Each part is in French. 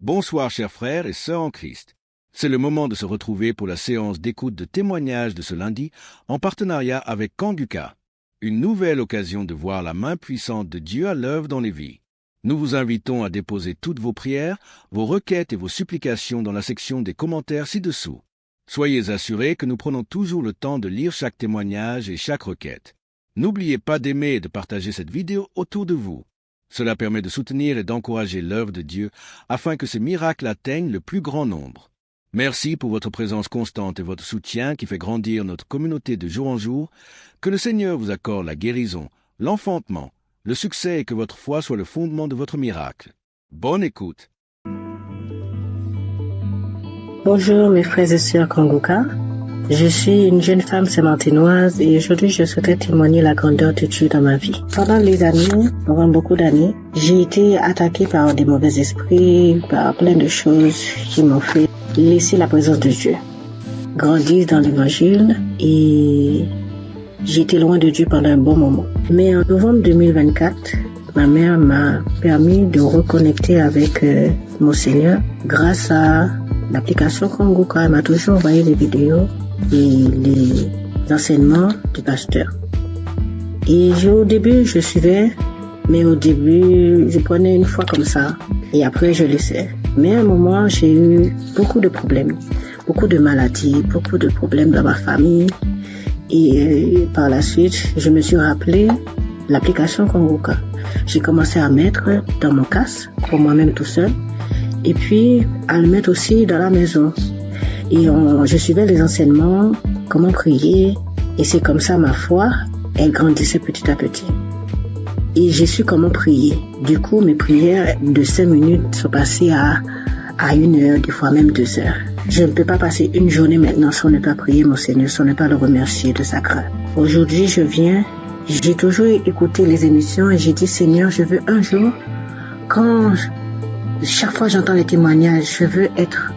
Bonsoir chers frères et sœurs en Christ. C'est le moment de se retrouver pour la séance d'écoute de témoignages de ce lundi en partenariat avec Kanguka. Une nouvelle occasion de voir la main puissante de Dieu à l'œuvre dans les vies. Nous vous invitons à déposer toutes vos prières, vos requêtes et vos supplications dans la section des commentaires ci-dessous. Soyez assurés que nous prenons toujours le temps de lire chaque témoignage et chaque requête. N'oubliez pas d'aimer et de partager cette vidéo autour de vous. Cela permet de soutenir et d'encourager l'œuvre de Dieu afin que ces miracles atteignent le plus grand nombre. Merci pour votre présence constante et votre soutien qui fait grandir notre communauté de jour en jour. Que le Seigneur vous accorde la guérison, l'enfantement, le succès et que votre foi soit le fondement de votre miracle. Bonne écoute. Bonjour mes frères et sœurs Kanguka. Je suis une jeune femme saint-martinoise et aujourd'hui je souhaiterais témoigner la grandeur de Dieu dans ma vie. Pendant beaucoup d'années, j'ai été attaquée par des mauvais esprits, par plein de choses qui m'ont fait laisser la présence de Dieu. Grandir dans l'évangile et j'ai été loin de Dieu pendant un bon moment. Mais en novembre 2024, ma mère m'a permis de reconnecter avec mon Seigneur grâce à l'application Kanguka. Elle m'a toujours envoyé des vidéos et les enseignements du pasteur. Et au début, je suivais, mais au début, je prenais une fois comme ça, et après, je laissais. Mais à un moment, j'ai eu beaucoup de problèmes, beaucoup de maladies, beaucoup de problèmes dans ma famille. Et par la suite, je me suis rappelé l'application Kanguka. J'ai commencé à mettre dans mon casque, pour moi-même tout seul, et puis à le mettre aussi dans la maison. Et je suivais les enseignements, comment prier, et c'est comme ça ma foi, elle grandissait petit à petit. Et j'ai su comment prier. Du coup, mes prières de 5 minutes sont passées à 1 heure, des fois même 2 heures. Je ne peux pas passer une journée maintenant sans ne pas prier mon Seigneur, sans ne pas le remercier de sa grâce. Aujourd'hui, j'ai toujours écouté les émissions et j'ai dit Seigneur, je veux un jour, chaque fois j'entends les témoignages, je veux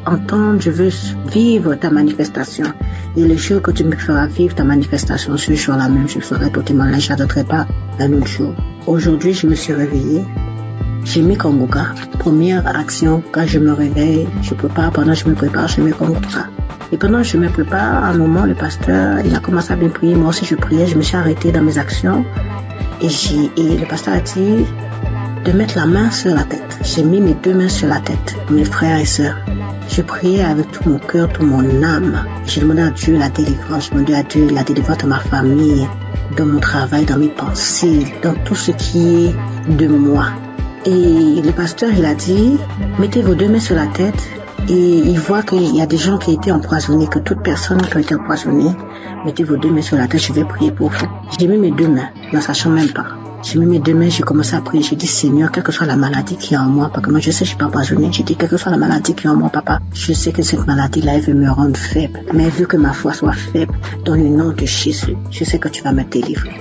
entendre, je veux vivre ta manifestation. Et le jour que tu me feras vivre ta manifestation, ce jour-là même, je ferai ton témoignage, je n'attendrai pas un autre jour. Aujourd'hui, je me suis réveillée. J'ai mis Kanguka. Première action, quand je me réveille, je prépare, pendant que je me prépare, je mets Kanguka. Et pendant que je me prépare, à un moment, le pasteur, il a commencé à bien prier. Moi aussi, je priais, je me suis arrêtée dans mes actions. Et le pasteur a dit de mettre la main sur la tête. J'ai mis mes 2 mains sur la tête, mes frères et sœurs. Je priais avec tout mon cœur, toute mon âme. J'ai demandé à Dieu la délivrance. Je demandais à Dieu la délivrance de ma famille, dans mon travail, dans mes pensées, dans tout ce qui est de moi. Et le pasteur, il a dit, mettez vos 2 mains sur la tête et il voit qu'il y a des gens qui ont été empoisonnés, que toute personne qui a été empoisonnée, mettez vos 2 mains sur la tête, je vais prier pour vous. J'ai mis mes 2 mains, ne sachant même pas. J'ai mis mes 2 mains, j'ai commencé à prier. J'ai dit, Seigneur, quelle que soit la maladie qui est en moi, parce que moi je sais que je suis pas empoisonnée. J'ai dit, quelle que soit la maladie qui est en moi, papa, je sais que cette maladie-là, elle veut me rendre faible. Mais vu que ma foi soit faible, dans le nom de Jésus, je sais que tu vas me délivrer.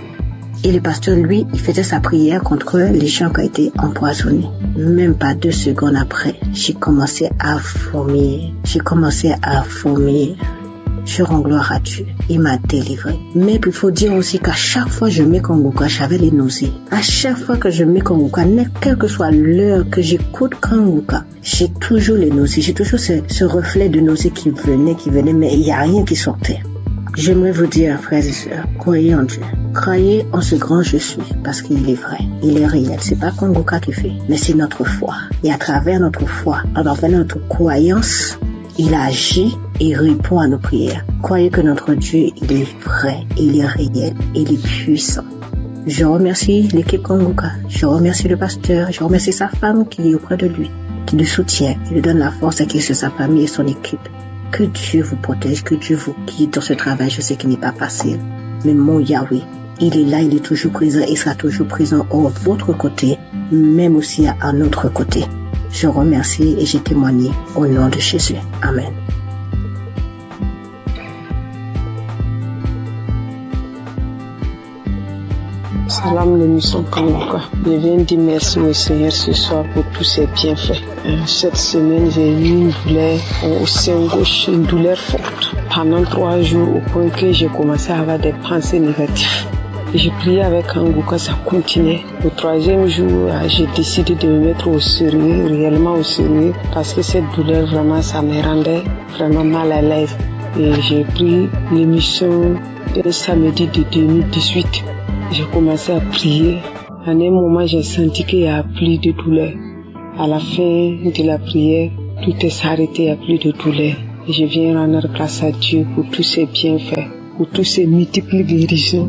Et le pasteur, lui, il faisait sa prière contre les gens qui ont été empoisonnés. Même pas 2 secondes après, j'ai commencé à vomir. Je rends gloire à Dieu. Il m'a délivré. Mais il faut dire aussi qu'à chaque fois que je mets Kanguka, j'avais les nausées. À chaque fois que je mets Kanguka, quelle que soit l'heure que j'écoute Kanguka, j'ai toujours les nausées. J'ai toujours ce reflet de nausées qui venait, mais il n'y a rien qui sortait. J'aimerais vous dire, frères et sœurs, croyez en Dieu. Croyez en ce grand je suis, parce qu'il est vrai, il est réel. C'est pas Kanguka qui fait, mais c'est notre foi. Et à travers notre foi, à travers notre croyance, il agit et répond à nos prières. Croyez que notre Dieu, il est vrai, il est réel, il est puissant. Je remercie l'équipe Kanguka, je remercie le pasteur, je remercie sa femme qui est auprès de lui, qui le soutient, qui lui donne la force à qui c'est sa famille et son équipe. Que Dieu vous protège, que Dieu vous guide dans ce travail. Je sais qu'il n'est pas facile. Mais mon Yahweh, il est là, il est toujours présent et sera toujours présent à votre côté, même aussi à notre côté. Je remercie et j'ai témoigné au nom de Jésus. Amen. Salam l'émission Kanguka. Je viens dire merci au Seigneur ce soir pour tous ses bienfaits. Cette semaine, j'ai eu une douleur au sein gauche, une douleur forte. Pendant 3 jours, au point que j'ai commencé à avoir des pensées négatives. J'ai prié avec Kanguka, ça continuait. Le 3e jour, j'ai décidé de me mettre au sérieux, réellement au sérieux, parce que cette douleur, vraiment, ça me rendait vraiment mal à l'aise. Et j'ai pris l'émission de samedi de 2018. J'ai commencé à prier. À un moment, j'ai senti qu'il n'y a plus de douleur. À la fin de la prière, tout est arrêté, il n'y a plus de douleur. Et je viens rendre grâce à Dieu pour tous ses bienfaits, pour tous ses multiples guérisons.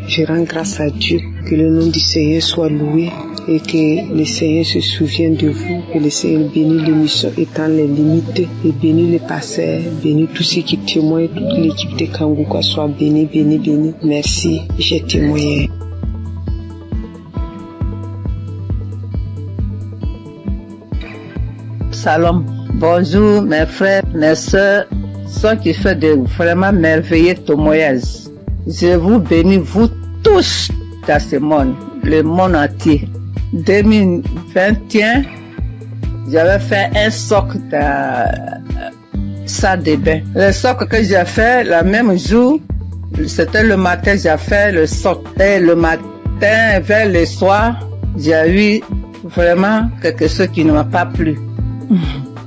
Je rends grâce à Dieu, que le nom du Seigneur soit loué et que le Seigneur se souvienne de vous, que le Seigneur bénisse l'émission étant les limites et bénisse les pasteurs, bénisse tous ceux qui témoignent, toute l'équipe de Kanguka soit bénie, bénie, bénie. Merci, j'ai témoigné. Salam. Bonjour mes frères, mes soeurs, ceux qui font de vraiment merveilleux témoignages. Je vous bénis, vous tous, dans ce monde, le monde entier. 2021, j'avais fait un socle dans salle de bain. Le socle que j'ai fait, le même jour, c'était le matin, j'ai fait le socle. Et le matin, vers le soir, j'ai eu vraiment quelque chose qui ne m'a pas plu.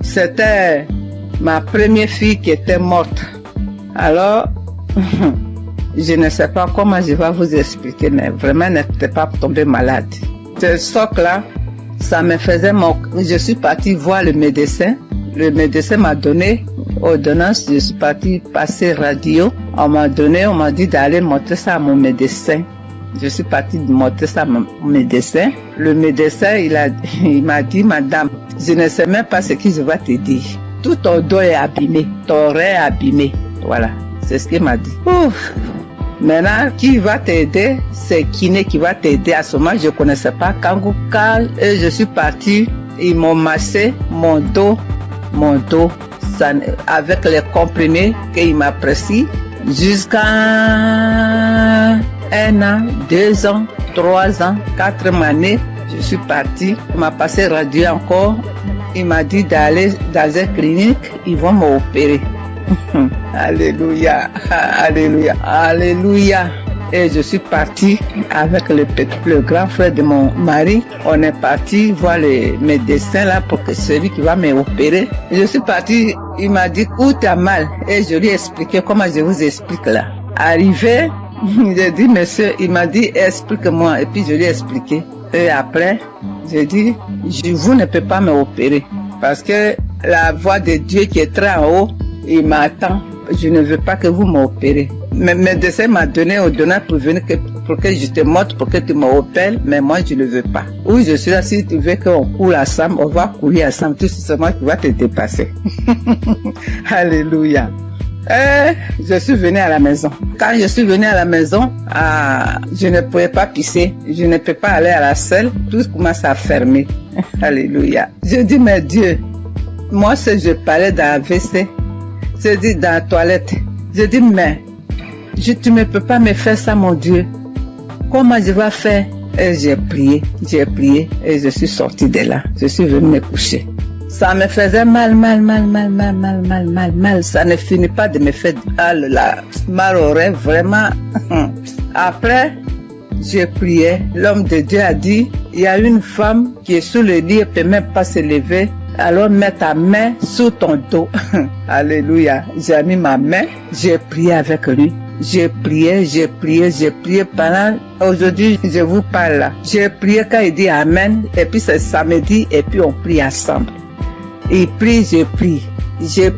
C'était ma première fille qui était morte. Alors, je ne sais pas comment je vais vous expliquer, mais vraiment, elle n'était pas tombée malade. Ce socle-là, ça me faisait je suis partie voir le médecin. Le médecin m'a donné ordonnance. Je suis partie passer radio. On m'a dit d'aller montrer ça à mon médecin. Je suis partie montrer ça à mon médecin. Le médecin, il m'a dit, madame, je ne sais même pas ce que je vais te dire. Tout ton dos est abîmé, ton oreille est abîmé. Voilà, c'est ce qu'il m'a dit. Ouf. Maintenant, qui va t'aider? C'est Kiné qui va t'aider. À ce moment, je ne connaissais pas Kanguka. Et je suis partie, ils m'ont massé mon dos, ça, avec les comprimés qu'il m'a prescrit jusqu'à 1 an, 2 ans, 3 ans, 4 années. Je suis partie, il m'a passé radio encore. Il m'a dit d'aller dans une clinique, ils vont m'opérer. Alléluia, alléluia, alléluia. Et je suis partie avec le grand frère de mon mari. On est parti voir le médecin là pour que celui qui va m'opérer. Je suis partie, il m'a dit où t'as mal. Et je lui ai expliqué comment je vous explique là. Arrivé, j'ai dit monsieur, il m'a dit explique-moi. Et puis je lui ai expliqué. Et après, j'ai dit, vous ne pouvez pas m'opérer. Parce que la voix de Dieu qui est très en haut, il m'attend. Je ne veux pas que vous m'opérez. Mais le médecin m'a donné ordonnance pour venir pour que je te montre, pour que tu m'opères, mais moi je ne veux pas. Oui, je suis là, si tu veux qu'on coule ensemble, on va courir ensemble, tout simplement tu vas te dépasser. Alléluia. Et je suis venue à la maison. Quand je suis venue à la maison, je ne pouvais pas pisser, je ne peux pas aller à la selle, tout commence à fermer. Alléluia. Je dis, mais Dieu, moi si je parlais dans la WC, je dis dans la toilette, je dis, mais tu ne peux pas me faire ça, mon Dieu. Comment je vais faire? Et j'ai prié et je suis sortie de là. Je suis venue me coucher. Ça me faisait mal. Ça ne finit pas de me faire mal au rêve, vraiment. Après, j'ai prié. L'homme de Dieu a dit, il y a une femme qui est sous le lit, elle ne peut même pas se lever. Alors mets ta main sous ton dos. Alléluia. J'ai mis ma main, j'ai prié avec lui. J'ai prié pendant, aujourd'hui je vous parle là. J'ai prié quand il dit Amen, et puis c'est samedi, et puis on prie ensemble. Il prie, je prie. Il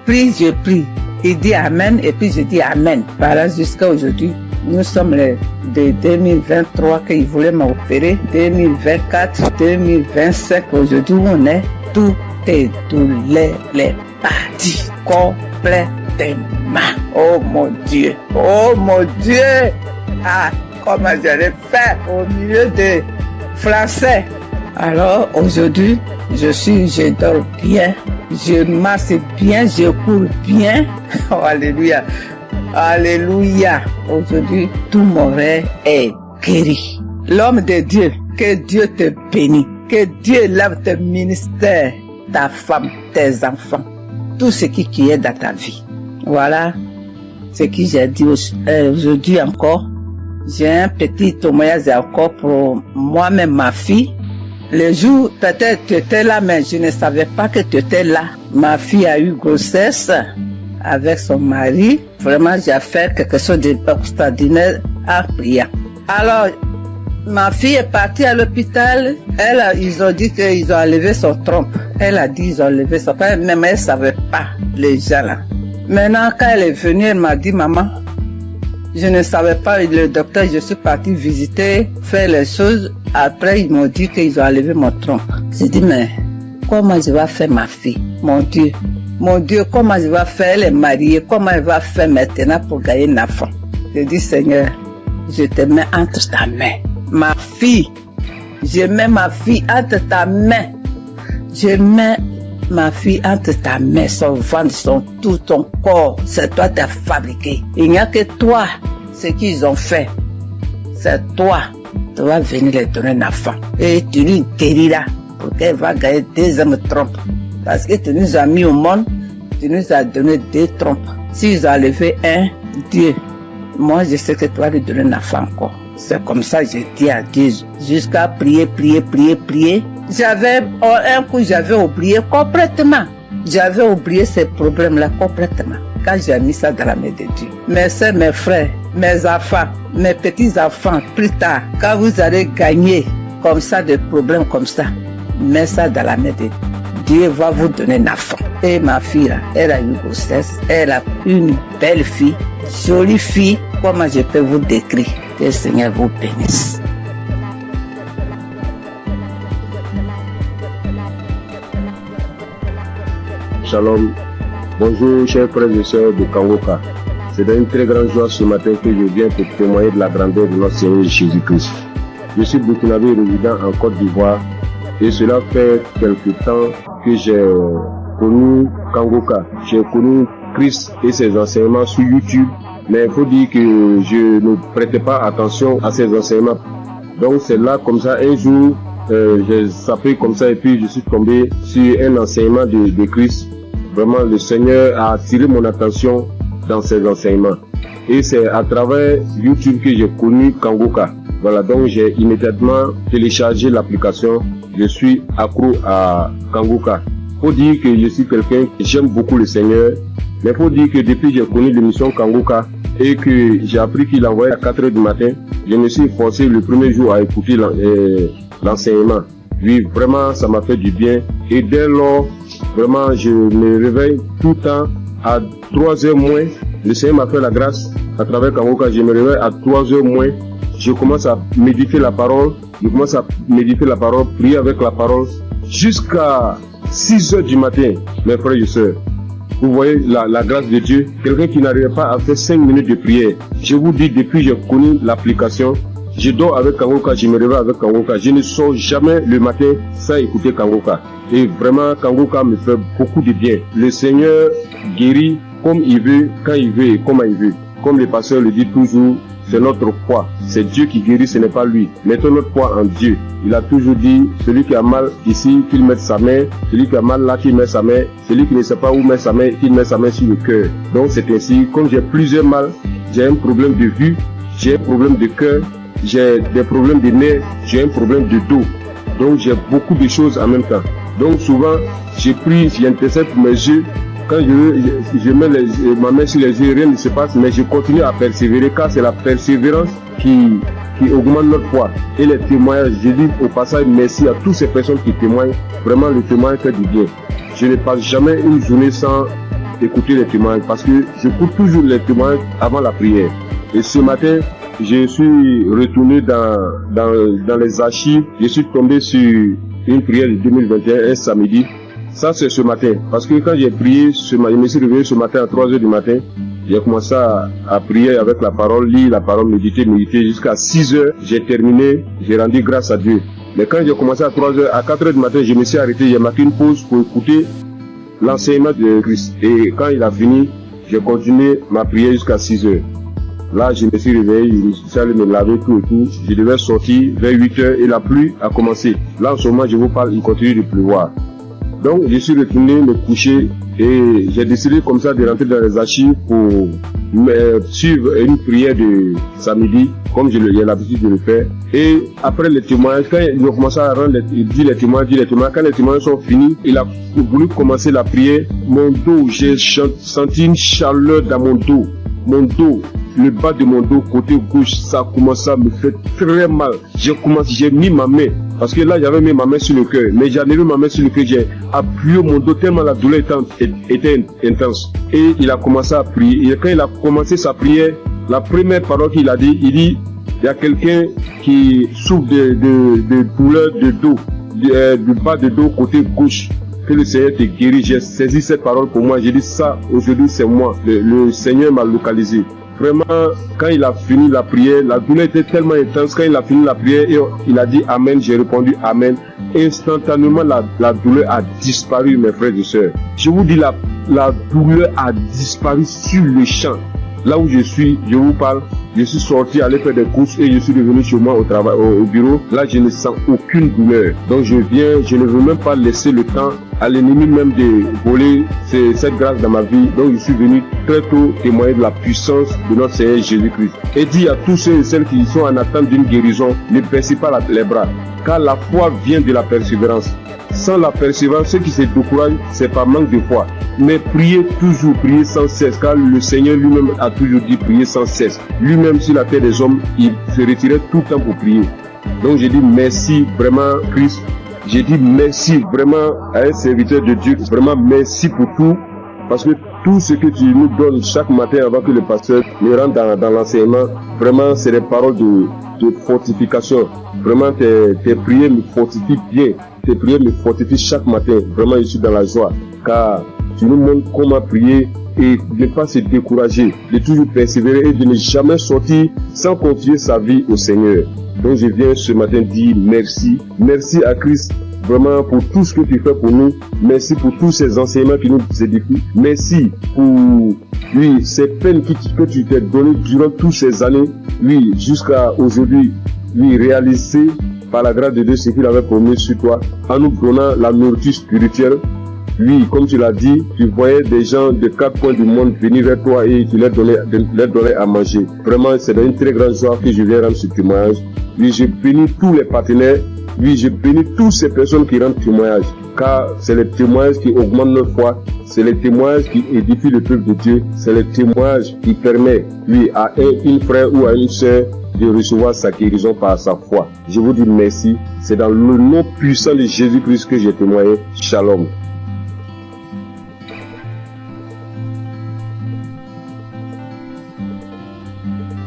prie, je prie. Il dit Amen, et puis je dis Amen. Voilà, jusqu'à aujourd'hui. Nous sommes de 2023 qu'il voulait m'opérer. 2024, 2025, aujourd'hui on est, tout est douleur, les parties complètement. Oh mon Dieu, comment j'allais faire au milieu des Français. Alors aujourd'hui, je dors bien, je marche bien, je cours bien. Oh, alléluia. Alléluia. Aujourd'hui, tout mon rêve est guéri. L'homme de Dieu, que Dieu te bénisse, que Dieu lave tes ministères, ta femme, tes enfants, tout ce qui est dans ta vie. Voilà ce que j'ai dit aujourd'hui encore. J'ai un petit témoignage encore pour moi-même, ma fille. Le jour, peut-être tu étais là, mais je ne savais pas que tu étais là. Ma fille a eu grossesse avec son mari. Vraiment, j'ai fait quelque chose d'extraordinaire en priant. Alors, ma fille est partie à l'hôpital. Ils ont dit qu'ils ont enlevé son trompe. Elle a dit qu'ils ont enlevé son trompe, mais elle ne savait pas, les gens là. Maintenant, quand elle est venue, elle m'a dit, maman, je ne savais pas, le docteur, je suis partie visiter, faire les choses. Après, ils m'ont dit qu'ils ont enlevé mon trompe. J'ai dit, mais comment je vais faire ma fille? Mon Dieu, comment je vais faire? Elle est mariée, comment elle va faire maintenant pour gagner un enfant? J'ai dit, Seigneur, je te mets entre ta main. Ma fille, je mets ma fille entre ta main. Je mets ma fille entre ta main, son ventre, tout ton corps. C'est toi qui as fabriqué. Il n'y a que toi, ce qu'ils ont fait. C'est toi. Tu vas venir les donner un enfant. Et tu lui guériras pour qu'elle va gagner 2 hommes trompes. Parce que tu nous as mis au monde, tu nous as donné 2 trompes. S'ils ont enlevé un, Dieu, moi je sais que tu vas lui donner un enfant encore. C'est comme ça que j'ai dit à Dieu, jusqu'à prier. Un coup, j'avais oublié complètement. J'avais oublié ces problèmes-là complètement. Quand j'ai mis ça dans la main de Dieu. Mes soeurs, mes frères, mes enfants, mes petits-enfants, plus tard, quand vous allez gagner comme ça, des problèmes comme ça, mets ça dans la main de Dieu. Dieu va vous donner un enfant. Et ma fille, là, elle a eu grossesse. Elle a une belle fille, jolie fille. Comment je peux vous décrire? Que le Seigneur vous bénisse. Shalom. Bonjour, chers frères et sœurs de Kangoka. C'est une très grande joie ce matin que je viens te témoigner de la grandeur de notre Seigneur Jésus-Christ. Je suis burkinabé résident en Côte d'Ivoire et cela fait quelque temps que j'ai connu Kangoka. J'ai connu Christ et ses enseignements sur YouTube, mais il faut dire que je ne prêtais pas attention à ses enseignements. Donc c'est là comme ça, un jour, j'ai sapé comme ça et puis je suis tombé sur un enseignement de Christ. Vraiment, le Seigneur a attiré mon attention dans ses enseignements. Et c'est à travers YouTube que j'ai connu Kangoka. Voilà, donc j'ai immédiatement téléchargé l'application. Je suis accro à Kangoka. Faut dire que je suis quelqu'un qui j'aime beaucoup le Seigneur. Mais faut dire que depuis que j'ai connu l'émission Kangoka et que j'ai appris qu'il envoyait à 4h du matin, je me suis forcé le premier jour à écouter l'enseignement. Oui, vraiment, ça m'a fait du bien. Et dès lors, vraiment, je me réveille tout le temps à 3h moins. Le Seigneur m'a fait la grâce à travers Kangoka. Je me réveille à 3h moins. Je commence à méditer la parole. Prier avec la parole jusqu'à 6h du matin, mes frères et sœurs. Vous voyez la grâce de Dieu. Quelqu'un qui n'arrive pas à faire 5 minutes de prière. Je vous dis, depuis que j'ai connu l'application, je dors avec Kangoka, je me réveille avec Kangoka. Je ne sors jamais le matin sans écouter Kangoka. Et vraiment, Kangoka me fait beaucoup de bien. Le Seigneur guérit comme il veut, quand il veut et comment il veut. Comme le pasteur le dit toujours, c'est notre foi. C'est Dieu qui guérit, ce n'est pas lui. Mettons notre foi en Dieu. Il a toujours dit, celui qui a mal ici, qu'il mette sa main. Celui qui a mal là, qu'il mette sa main. Celui qui ne sait pas où mettre sa main, qu'il mette sa main sur le cœur. Donc c'est ainsi, comme j'ai plusieurs mal, j'ai un problème de vue, j'ai un problème de cœur, j'ai des problèmes de nerfs, j'ai un problème de dos. Donc j'ai beaucoup de choses en même temps. Donc souvent, j'intercède pour mes yeux. Quand je mets ma main sur les yeux, rien ne se passe, mais je continue à persévérer car c'est la persévérance qui augmente notre foi. Et les témoignages, je dis au passage merci à toutes ces personnes qui témoignent. Vraiment, le témoignage fait du bien. Je ne passe jamais une journée sans écouter les témoignages parce que j'écoute toujours les témoignages avant la prière. Et ce matin, je suis retourné dans les archives. Je suis tombé sur une prière de 2021, un samedi. Ça, c'est ce matin. Parce que quand j'ai prié, je me suis réveillé ce matin à 3h du matin. J'ai commencé à prier avec la parole, lire la parole, méditer jusqu'à 6h. J'ai terminé, j'ai rendu grâce à Dieu. Mais quand j'ai commencé à 3h, à 4h du matin, je me suis arrêté. J'ai marqué une pause pour écouter l'enseignement de Christ. Et quand il a fini, j'ai continué ma prière jusqu'à 6h. Là, je me suis réveillé, je suis allé me laver tout et tout. Je devais sortir vers 8h et la pluie a commencé. Là, en ce moment, je vous parle, il continue de pleuvoir. Donc je suis retourné me coucher et j'ai décidé comme ça de rentrer dans les archives pour suivre une prière de samedi, comme j'ai l'habitude de le faire. Et après les témoignages, quand il a commencé à rendre les témoignages, quand les témoignages sont finis, il a voulu commencer la prière. Mon dos, j'ai senti une chaleur dans mon dos. Le bas de mon dos, côté gauche, ça a commencé à me faire très mal. J'ai mis ma main, parce que là j'avais mis ma main sur le cœur, mais j'avais mis ma main sur le cœur, j'ai appuyé mon dos tellement la douleur était intense. Et il a commencé à prier. Et quand il a commencé sa prière, la première parole qu'il a dit, il y a quelqu'un qui souffre de douleur de dos, du bas de dos côté gauche. Que le Seigneur te guérit. J'ai saisi cette parole pour moi. J'ai dit ça, aujourd'hui c'est moi. Le Seigneur m'a localisé. Vraiment, quand il a fini la prière, la douleur était tellement intense. Quand il a fini la prière, il a dit Amen. J'ai répondu Amen. Instantanément, la douleur a disparu, mes frères et sœurs. Je vous dis, la douleur a disparu sur le champ. Là où je suis, je vous parle, je suis sorti aller faire des courses et je suis revenu chez moi au travail, au bureau. Là, je ne sens aucune douleur. Donc je ne veux même pas laisser le temps à l'ennemi même de voler cette grâce dans ma vie. Donc je suis venu très tôt témoigner de la puissance de notre Seigneur Jésus-Christ. Et dit à tous ceux et celles qui sont en attente d'une guérison, ne baissez pas les bras, car la foi vient de la persévérance. Sans la persévérance, ceux qui se découragent, c'est par manque de foi. Mais priez toujours, priez sans cesse, car le Seigneur lui-même a toujours dit prier sans cesse. Lui-même sur la terre des hommes, il se retirait tout le temps pour prier. Donc j'ai dit merci vraiment Christ. J'ai dit merci vraiment à un serviteur de Dieu. Vraiment merci pour tout. Parce que tout ce que tu nous donnes chaque matin avant que le pasteur ne rentre dans l'enseignement, vraiment c'est des paroles de fortification. Vraiment tes prières me fortifient bien. Tes prières me fortifient chaque matin. Vraiment je suis dans la joie. Car tu nous montres comment prier et ne pas se décourager, de toujours persévérer et de ne jamais sortir sans confier sa vie au Seigneur. Donc je viens ce matin dire merci. Merci à Christ vraiment pour tout ce que tu fais pour nous. Merci pour tous ces enseignements qui nous édifient. Merci pour ces peines que tu t'es données durant toutes ces années. Jusqu'à aujourd'hui, réaliser par la grâce de Dieu ce qu'il avait promis sur toi, en nous donnant la nourriture spirituelle. Comme tu l'as dit, tu voyais des gens de 4 coins du monde venir vers toi et tu leur donnais à manger. Vraiment, c'est une très grande joie que je viens rendre ce témoignage. Je bénis tous les partenaires. Je bénis toutes ces personnes qui rendent témoignage. Car c'est les témoignages qui augmentent notre foi. C'est les témoignages qui édifient le peuple de Dieu. C'est les témoignages qui permettent, à un frère ou à une sœur de recevoir sa guérison par sa foi. Je vous dis merci. C'est dans le nom puissant de Jésus-Christ que j'ai témoigné. Shalom.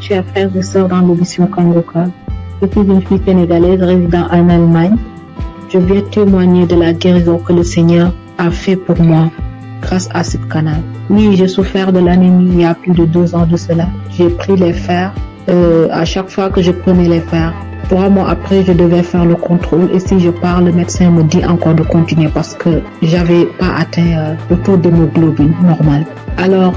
Chers frères et sœurs dans l'émission Kangoka, je suis une fille sénégalaise résidant en Allemagne. Je viens témoigner de la guérison que le Seigneur a fait pour moi grâce à ce canal. Oui, j'ai souffert de l'anémie il y a plus de 2 ans de cela. J'ai pris les fers. À chaque fois que je prenais les fers, 3 mois après, je devais faire le contrôle. Et si je pars, le médecin me dit encore de continuer parce que j'avais pas atteint le taux d'hémoglobine normal. Alors,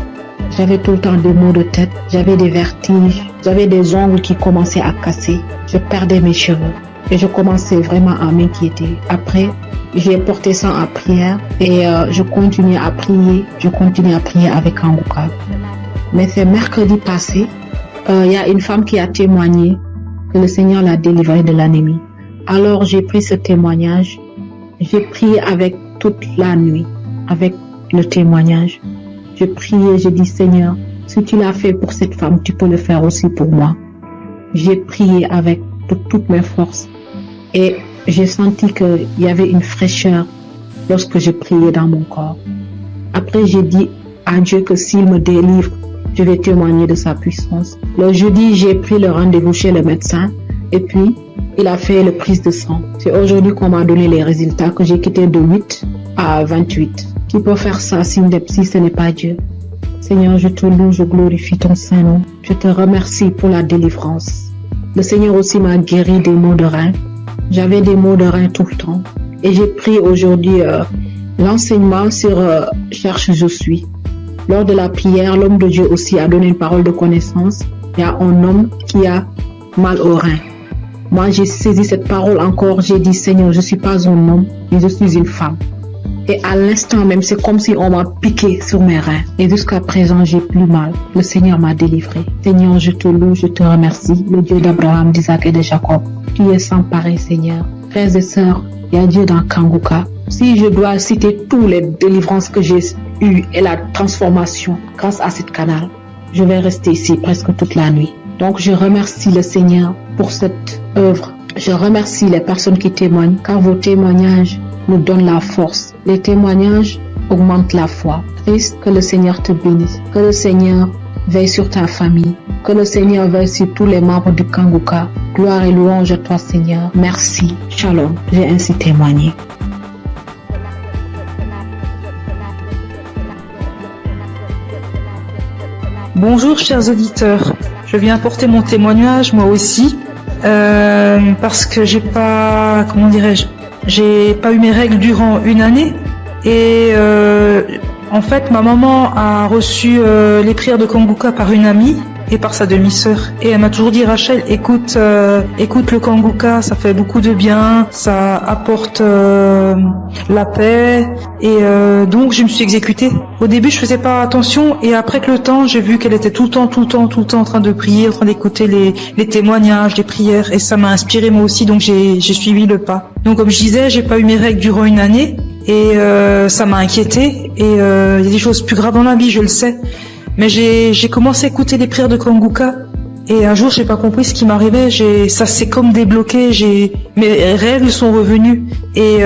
j'avais tout le temps des maux de tête, j'avais des vertiges, j'avais des ongles qui commençaient à casser, je perdais mes cheveux et je commençais vraiment à m'inquiéter. Après, j'ai porté ça en prière et je continuais à prier avec Kangoka. Mais c'est mercredi passé, il y a une femme qui a témoigné que le Seigneur l'a délivrée de l'anémie. Alors j'ai pris ce témoignage, j'ai prié avec toute la nuit, avec le témoignage. Je priais, je dis Seigneur, si tu l'as fait pour cette femme, tu peux le faire aussi pour moi. J'ai prié avec toutes mes forces et j'ai senti qu'il y avait une fraîcheur lorsque je priais dans mon corps. Après, j'ai dit à Dieu que s'il me délivre, je vais témoigner de sa puissance. Le jeudi, j'ai pris le rendez-vous chez le médecin et puis il a fait le prise de sang. C'est aujourd'hui qu'on m'a donné les résultats que j'ai quitté de 8 à 28. Qui peut faire ça si ce n'est pas Dieu? Seigneur, je te loue, je glorifie ton Saint-Nom. Je te remercie pour la délivrance. Le Seigneur aussi m'a guéri des maux de rein. J'avais des maux de rein tout le temps. Et j'ai pris aujourd'hui l'enseignement sur Cherche je suis. Lors de la prière, l'homme de Dieu aussi a donné une parole de connaissance. Il y a un homme qui a mal au rein. Moi, j'ai saisi cette parole encore. J'ai dit, Seigneur, je ne suis pas un homme, mais je suis une femme. Et à l'instant même, c'est comme si on m'a piqué sur mes reins. Et jusqu'à présent, j'ai plus mal. Le Seigneur m'a délivré. Seigneur, je te loue, je te remercie. Le Dieu d'Abraham, d'Isaac et de Jacob. Tu es sans pareil, Seigneur. Frères et sœurs, il y a Dieu dans Kanguka. Si je dois citer toutes les délivrances que j'ai eues et la transformation grâce à cette canal, je vais rester ici presque toute la nuit. Donc je remercie le Seigneur pour cette œuvre. Je remercie les personnes qui témoignent, car vos témoignages nous donnent la force. Les témoignages augmentent la foi. Christ, que le Seigneur te bénisse. Que le Seigneur veille sur ta famille. Que le Seigneur veille sur tous les membres du Kanguka. Gloire et louange à toi, Seigneur. Merci. Shalom. J'ai ainsi témoigné. Bonjour chers auditeurs, je viens apporter mon témoignage moi aussi parce que j'ai pas eu mes règles durant une année et en fait ma maman a reçu les prières de Kanguka par une amie et par sa demi-sœur et elle m'a toujours dit Rachel écoute le Kanguka, ça fait beaucoup de bien, ça apporte la paix et donc je me suis exécutée. Au début je faisais pas attention et après que le temps j'ai vu qu'elle était tout le temps en train de prier, en train d'écouter les témoignages, les prières et ça m'a inspiré moi aussi donc j'ai suivi le pas. Donc comme je disais j'ai pas eu mes règles durant une année et ça m'a inquiétée et il y a des choses plus graves dans la vie je le sais. Mais j'ai commencé à écouter les prières de Kanguka et un jour j'ai pas compris ce qui m'arrivait, ça s'est comme débloqué, mes règles sont revenues et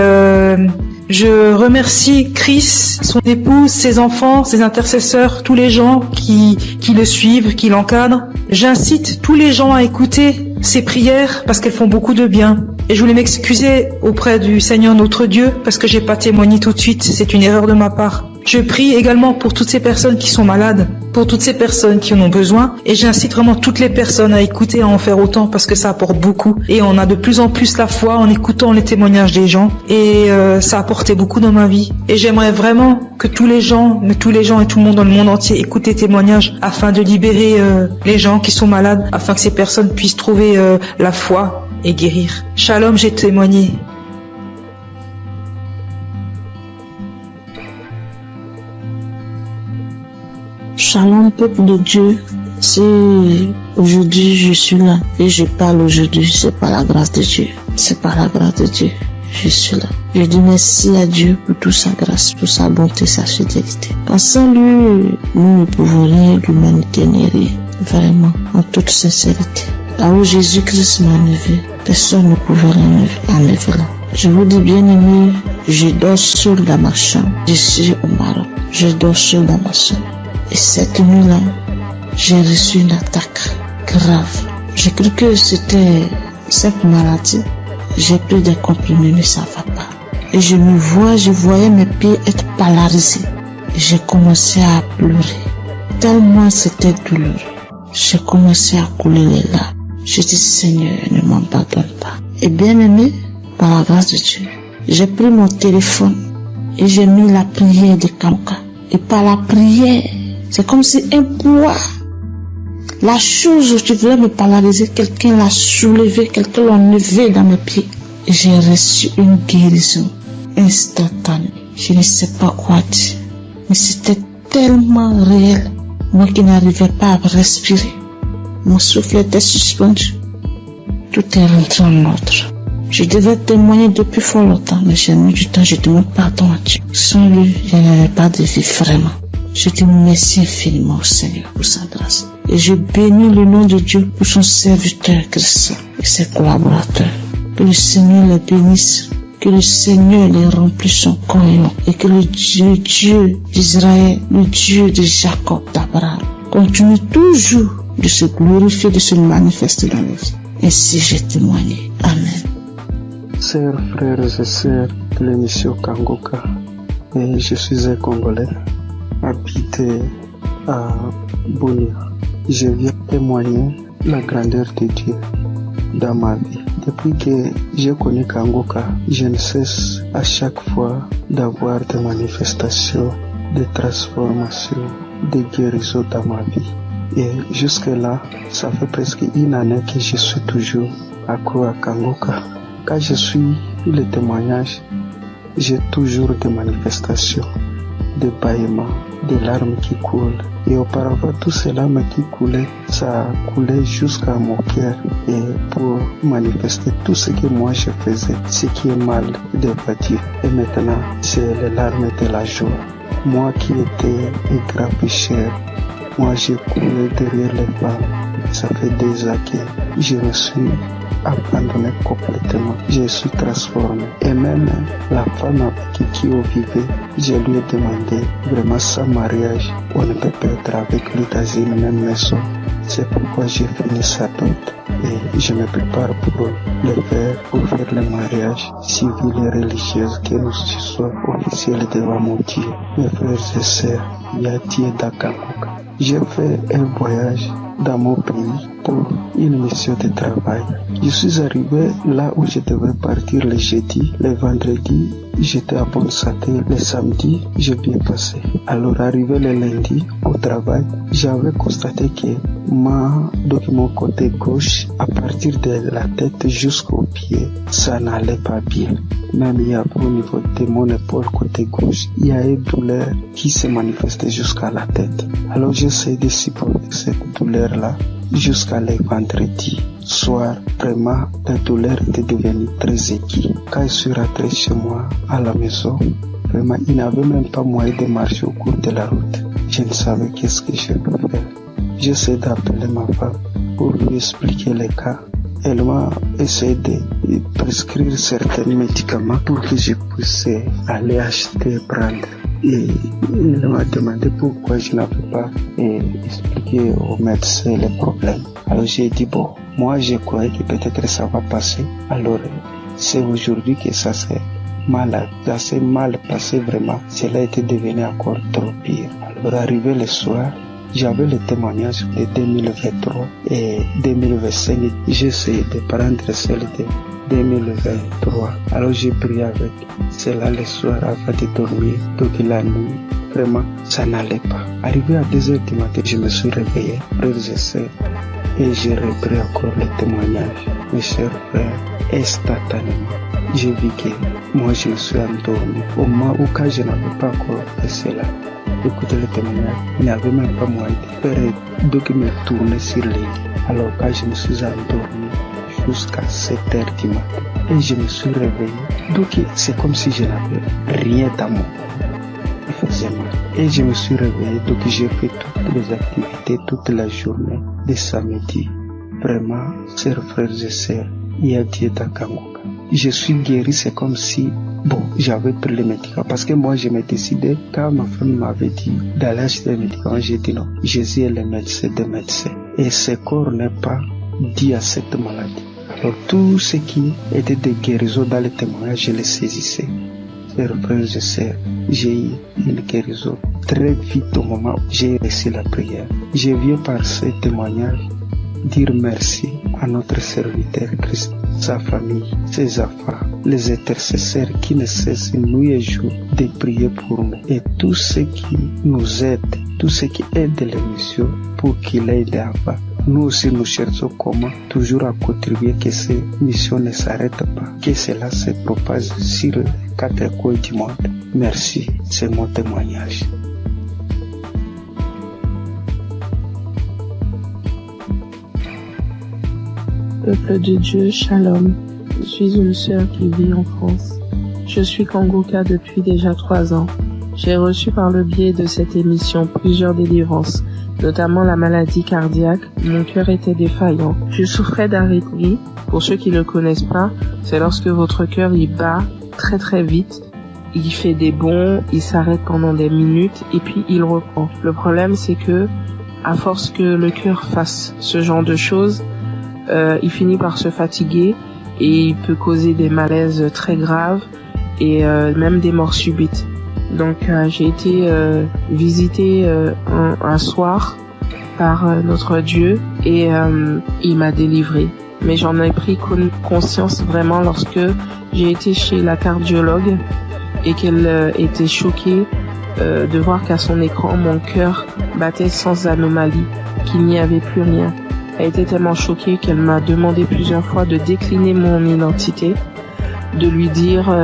je remercie Chris, son épouse, ses enfants, ses intercesseurs, tous les gens qui le suivent, qui l'encadrent. J'incite tous les gens à écouter ces prières parce qu'elles font beaucoup de bien. Et je voulais m'excuser auprès du Seigneur notre Dieu parce que j'ai pas témoigné tout de suite, c'est une erreur de ma part. Je prie également pour toutes ces personnes qui sont malades, pour toutes ces personnes qui en ont besoin et j'incite vraiment toutes les personnes à écouter, à en faire autant parce que ça apporte beaucoup et on a de plus en plus la foi en écoutant les témoignages des gens et ça a apporté beaucoup dans ma vie et j'aimerais vraiment que tous les gens et tout le monde dans le monde entier écoutent les témoignages afin de libérer les gens qui sont malades, afin que ces personnes puissent trouver la foi et guérir. Shalom, j'ai témoigné. Shalom, peuple de Dieu. Si aujourd'hui je suis là et je parle aujourd'hui, c'est par la grâce de Dieu. C'est par la grâce de Dieu. Je suis là. Je dis merci à Dieu pour toute sa grâce, pour sa bonté, sa fidélité. Car sans lui, nous ne pouvons rien, l'humanité n'est rien. Vraiment, en toute sincérité. Là où Jésus-Christ m'a enlevé, personne ne pouvait enlever là. Je vous dis bien aimé, je dors seul dans ma chambre. Je suis au Maroc. Je dors seul dans ma chambre. Et cette nuit-là, j'ai reçu une attaque grave. J'ai cru que c'était cette maladie. J'ai pris des comprimés, mais ça va pas. Et je voyais mes pieds être polarisés. J'ai commencé à pleurer. Tellement c'était douloureux. J'ai commencé à couler les larmes. Je dis Seigneur, ne m'abandonne pas. Et bien aimé, par la grâce de Dieu, j'ai pris mon téléphone et j'ai mis la prière de Kanguka. Et par la prière, c'est comme si un poids, la chose qui voulait me polariser, quelqu'un l'a soulevé, quelqu'un l'a enlevé dans mes pieds. Et j'ai reçu une guérison instantanée. Je ne sais pas quoi dire, mais c'était tellement réel. Moi qui n'arrivais pas à respirer, mon souffle était suspendu. Tout est rentré en ordre. Je devais témoigner depuis fort longtemps, mais j'ai mis du temps, je demande pardon à Dieu. Sans lui, je n'avais pas de vie vraiment. Je dis merci infiniment au Seigneur pour sa grâce. Et je bénis le nom de Dieu pour son serviteur Christ et ses collaborateurs. Que le Seigneur les bénisse, que le Seigneur les remplisse son cœur et que le Dieu d'Israël, le Dieu de Jacob, d'Abraham, continue toujours de se glorifier, de se manifester dans nos vies. Ainsi j'ai témoigné. Amen. Chers frères et sœurs de l'émission Kanguka, et je suis un Congolais habité à Bunia. Je viens témoigner la grandeur de Dieu dans ma vie. Depuis que j'ai connu Kanguka, je ne cesse à chaque fois d'avoir des manifestations, des transformations, des guérisons dans ma vie. Et jusque-là, ça fait presque une année que je suis toujours accro à Kanguka. Quand je suis les témoignages, j'ai toujours des manifestations, des bâillements, des larmes qui coulent. Et auparavant, tous ces larmes qui coulaient, ça coulait jusqu'à mon cœur. Et pour manifester tout ce que moi je faisais, ce qui est mal devant Dieu. Et maintenant, c'est les larmes de la joie. Moi qui étais un grand pécheur, moi j'ai coulé derrière les femmes. Ça fait 2 ans que je me suis abandonné complètement. Je suis transformé. Et même la femme avec qui on vivait, je lui ai demandé vraiment sans mariage, on ne peut pas être avec lui dans une même maison. C'est pourquoi j'ai fini sa dot et je me prépare pour le faire, pour faire le mariage civil et religieux, que nous soyons officiels devant mon Dieu. Mes frères et sœurs, Yati et Dakangoka. J'ai fait un voyage dans mon pays pour une mission de travail. Je suis arrivé là où je devais partir le jeudi, le vendredi, j'étais à bonne santé, le samedi, j'ai bien passé. Alors arrivé le lundi au travail, j'avais constaté que mon côté gauche, à partir de la tête jusqu'au pied, ça n'allait pas bien. Même il y a au niveau de mon épaule côté gauche, il y a une douleur qui se manifestait jusqu'à la tête. Alors j'essaie de supporter cette douleur-là jusqu'à le vendredi soir. Vraiment, la douleur était devenue très aiguë. Quand je suis rentré chez moi à la maison, vraiment, il n'avait même pas moyen de marcher au cours de la route. Je ne savais qu'est-ce que je peux faire. J'essaie d'appeler ma femme pour lui expliquer les cas. Elle m'a essayé de prescrire certains médicaments pour que je puisse aller acheter et prendre. Et elle m'a demandé pourquoi je n'avais pas expliqué au médecin les problèmes. Alors j'ai dit bon, moi je croyais que peut-être ça va passer. Alors c'est aujourd'hui que ça s'est mal passé vraiment. Cela était devenu encore trop pire. Alors arrivé le soir, j'avais le témoignage de 2023 et 2025. J'essayais de prendre celle de 2023. Alors j'ai prié avec cela le soir avant de dormir. Donc la nuit, vraiment, ça n'allait pas. Arrivé à 2h du matin, je me suis réveillé, frères et sœurs, et j'ai repris encore le témoignage. Mes chers frères, instantanément, j'ai vu que moi je me suis endormi. Au moment où quand je n'avais pas encore fait cela, écoutez le témoignage, il n'y avait même pas moyen de faire, donc me tourner sur les lits. Alors quand je me suis endormi jusqu'à 7h du matin et je me suis réveillé, donc c'est comme si je n'avais rien dans mon corps. Il faisait mal. Et je me suis réveillé, donc j'ai fait toutes les activités toute la journée de samedi. Vraiment, chers frères et sœurs, il y a Dieu dans Kangoka. Je suis guéri, c'est comme si j'avais pris les médicaments. Parce que moi, je me décidais, quand ma femme m'avait dit d'aller acheter les médicaments, j'ai dit non. Jésus est le médecin des médecins. Et ce corps n'est pas dû à cette maladie. Alors, tout ce qui était de guérison dans les témoignages, je les saisissais. Chers frères et sœurs, j'ai eu une guérison très vite au moment où j'ai reçu la prière. Je viens par ce témoignage dire merci à notre serviteur Christ, sa famille, ses enfants, les intercesseurs qui ne cessent nuit et jour de prier pour nous et tous ceux qui nous aident, tous ceux qui aident l'émission pour qu'il aille avant. Nous aussi nous cherchons comment toujours à contribuer que ces missions ne s'arrêtent pas, que cela se propage sur les 4 coins du monde. Merci, c'est mon témoignage. Peuple de Dieu, Shalom. Je suis une sœur qui vit en France. Je suis Kangoka depuis déjà 3 ans. J'ai reçu par le biais de cette émission plusieurs délivrances, notamment la maladie cardiaque. Mon cœur était défaillant. Je souffrais d'arythmie. Pour ceux qui ne connaissent pas, c'est lorsque votre cœur il bat très très vite. Il fait des bonds, il s'arrête pendant des minutes et puis il reprend. Le problème c'est que, à force que le cœur fasse ce genre de choses, il finit par se fatiguer et il peut causer des malaises très graves et même des morts subites. Donc j'ai été visitée un soir par notre Dieu et il m'a délivrée. Mais j'en ai pris conscience vraiment lorsque j'ai été chez la cardiologue et qu'elle était choquée de voir qu'à son écran mon cœur battait sans anomalie, qu'il n'y avait plus rien. Elle était tellement choquée qu'elle m'a demandé plusieurs fois de décliner mon identité de lui dire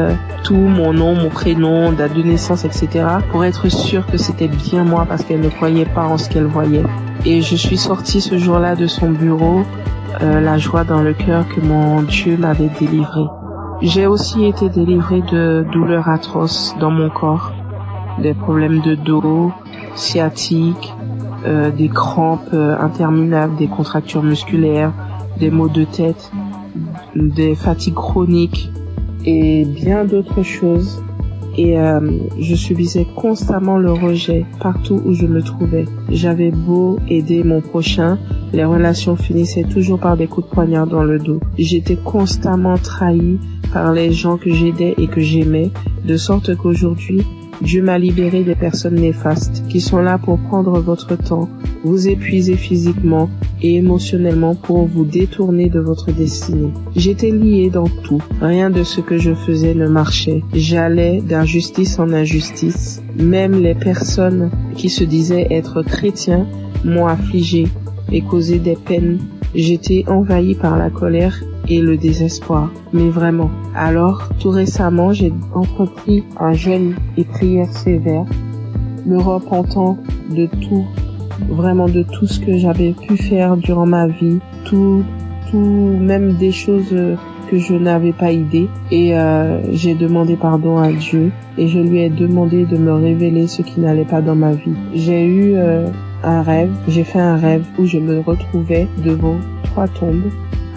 tout, mon nom, mon prénom, date de naissance, etc. pour être sûre que c'était bien moi parce qu'elle ne croyait pas en ce qu'elle voyait. Et je suis sortie ce jour-là de son bureau, la joie dans le cœur que mon Dieu m'avait délivrée. J'ai aussi été délivrée de douleurs atroces dans mon corps, des problèmes de dos, sciatiques, des crampes interminables, des contractures musculaires, des maux de tête, des fatigues chroniques et bien d'autres choses. Et je subissais constamment le rejet partout où je me trouvais. J'avais beau aider mon prochain, les relations finissaient toujours par des coups de poignard dans le dos. J'étais constamment trahie par les gens que j'aidais et que j'aimais, de sorte qu'aujourd'hui, Dieu m'a libéré des personnes néfastes qui sont là pour prendre votre temps, vous épuiser physiquement et émotionnellement pour vous détourner de votre destinée. J'étais liée dans tout. Rien de ce que je faisais ne marchait. J'allais d'injustice en injustice. Même les personnes qui se disaient être chrétiens m'ont affligée et causé des peines. J'étais envahie par la colère et le désespoir. Mais vraiment. Alors, tout récemment, j'ai entrepris un jeûne et prière sévère, me repentant de tout, vraiment de tout ce que j'avais pu faire durant ma vie, tout, même des choses que je n'avais pas idée. Et j'ai demandé pardon à Dieu et je lui ai demandé de me révéler ce qui n'allait pas dans ma vie. J'ai eu j'ai fait un rêve où je me retrouvais devant 3 tombes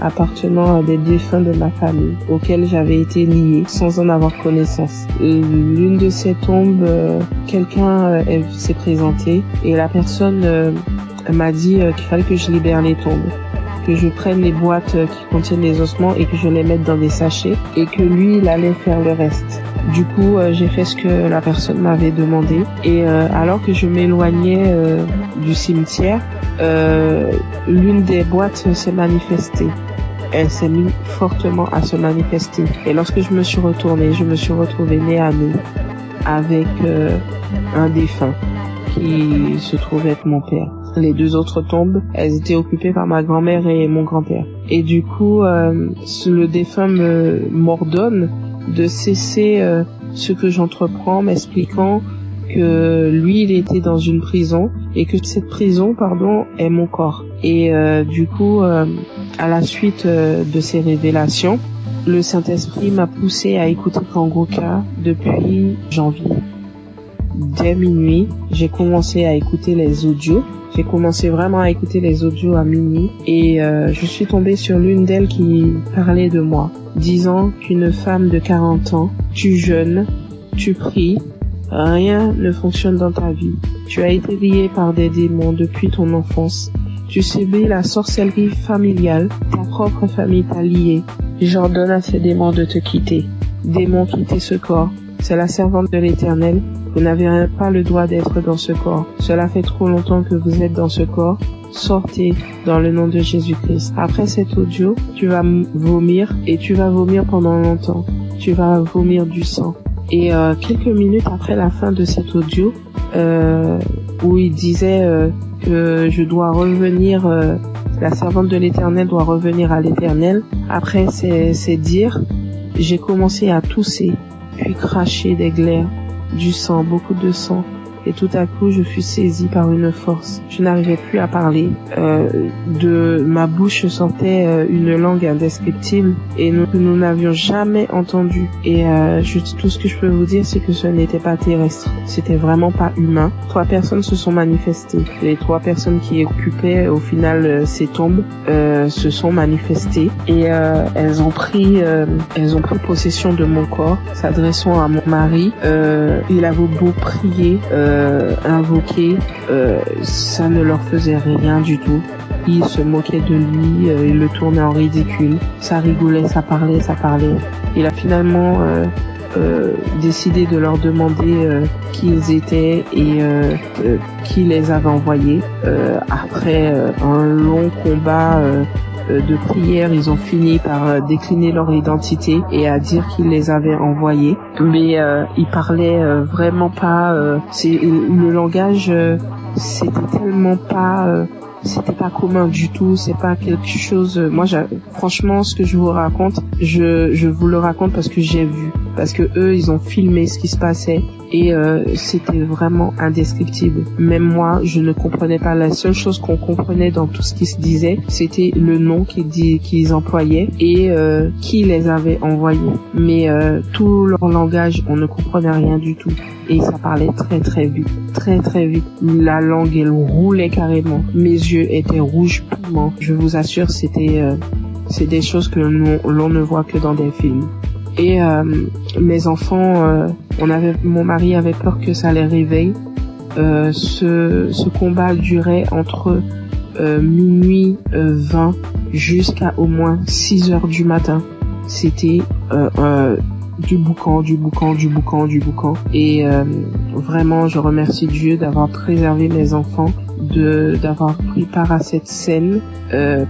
appartenant à des défunts de ma famille auxquels j'avais été liée sans en avoir connaissance. L'une de ces tombes, quelqu'un s'est présenté et la personne m'a dit qu'il fallait que je libère les tombes, que je prenne les boîtes qui contiennent les ossements et que je les mette dans des sachets et que lui, il allait faire le reste. Du coup, j'ai fait ce que la personne m'avait demandé et alors que je m'éloignais du cimetière, l'une des boîtes s'est manifestée. Elle s'est mise fortement à se manifester. Et lorsque je me suis retournée, je me suis retrouvée nez à nez avec un défunt qui se trouvait être mon père. Les 2 autres tombes, elles étaient occupées par ma grand-mère et mon grand-père. Et du coup, le défunt m'ordonne de cesser ce que j'entreprends, m'expliquant que lui, il était dans une prison et que cette prison, est mon corps. Et du coup, à la suite de ces révélations, le Saint-Esprit m'a poussé à écouter Kangoka depuis janvier. Dès minuit, j'ai commencé à écouter les audios. J'ai commencé vraiment à écouter les audios à minuit et je suis tombée sur l'une d'elles qui parlait de moi, disant qu'une femme de 40 ans, tu jeûnes, tu pries, rien ne fonctionne dans ta vie. Tu as été lié par des démons depuis ton enfance. Tu subis la sorcellerie familiale, ta propre famille t'a lié. J'ordonne à ces démons de te quitter. Démons, quittez ce corps. C'est la servante de l'Éternel. Vous n'avez pas le droit d'être dans ce corps. Cela fait trop longtemps que vous êtes dans ce corps. Sortez dans le nom de Jésus-Christ. Après cet audio, tu vas vomir et tu vas vomir pendant longtemps. Tu vas vomir du sang. Et quelques minutes après la fin de cet audio, où il disait que je dois revenir, la servante de l'Éternel doit revenir à l'Éternel. Après ces dires, j'ai commencé à tousser, puis cracher des glaires, du sang, beaucoup de sang. Et tout à coup, je fus saisie par une force. Je n'arrivais plus à parler. De ma bouche sortait une langue indescriptible et nous n'avions jamais entendu. Et tout ce que je peux vous dire, c'est que ce n'était pas terrestre. C'était vraiment pas humain. 3 personnes se sont manifestées. Les 3 personnes qui occupaient au final ces tombes se sont manifestées et elles ont pris possession de mon corps, s'adressant à mon mari. Il avait beau prier, invoquer, ça ne leur faisait rien du tout. Ils se moquaient de lui, ils le tournaient en ridicule. Ça rigolait, ça parlait. Il a finalement décidé de leur demander qui ils étaient et qui les avait envoyés. Après un long combat de prière, ils ont fini par décliner leur identité et à dire qu'ils les avaient envoyés. Mais ils parlaient vraiment pas. Le langage, c'était tellement pas. C'était pas commun du tout, c'est pas quelque chose. Moi, franchement, ce que je vous raconte, je vous le raconte parce que j'ai vu, parce que eux, ils ont filmé ce qui se passait et c'était vraiment indescriptible. Même moi, je ne comprenais pas. La seule chose qu'on comprenait dans tout ce qui se disait, c'était le nom qu'ils employaient et qui les avait envoyés. Mais tout leur langage, on ne comprenait rien du tout. Et ça parlait très très vite, très très vite. La langue, elle roulait carrément. Mes yeux étaient rouges piment. Je vous assure, c'est des choses que l'on ne voit que dans des films. Et mes enfants, mon mari avait peur que ça les réveille. Ce combat durait entre minuit 20 jusqu'à au moins 6 heures du matin. C'était du boucan. Et vraiment, je remercie Dieu d'avoir préservé mes enfants, d'avoir pris part à cette scène,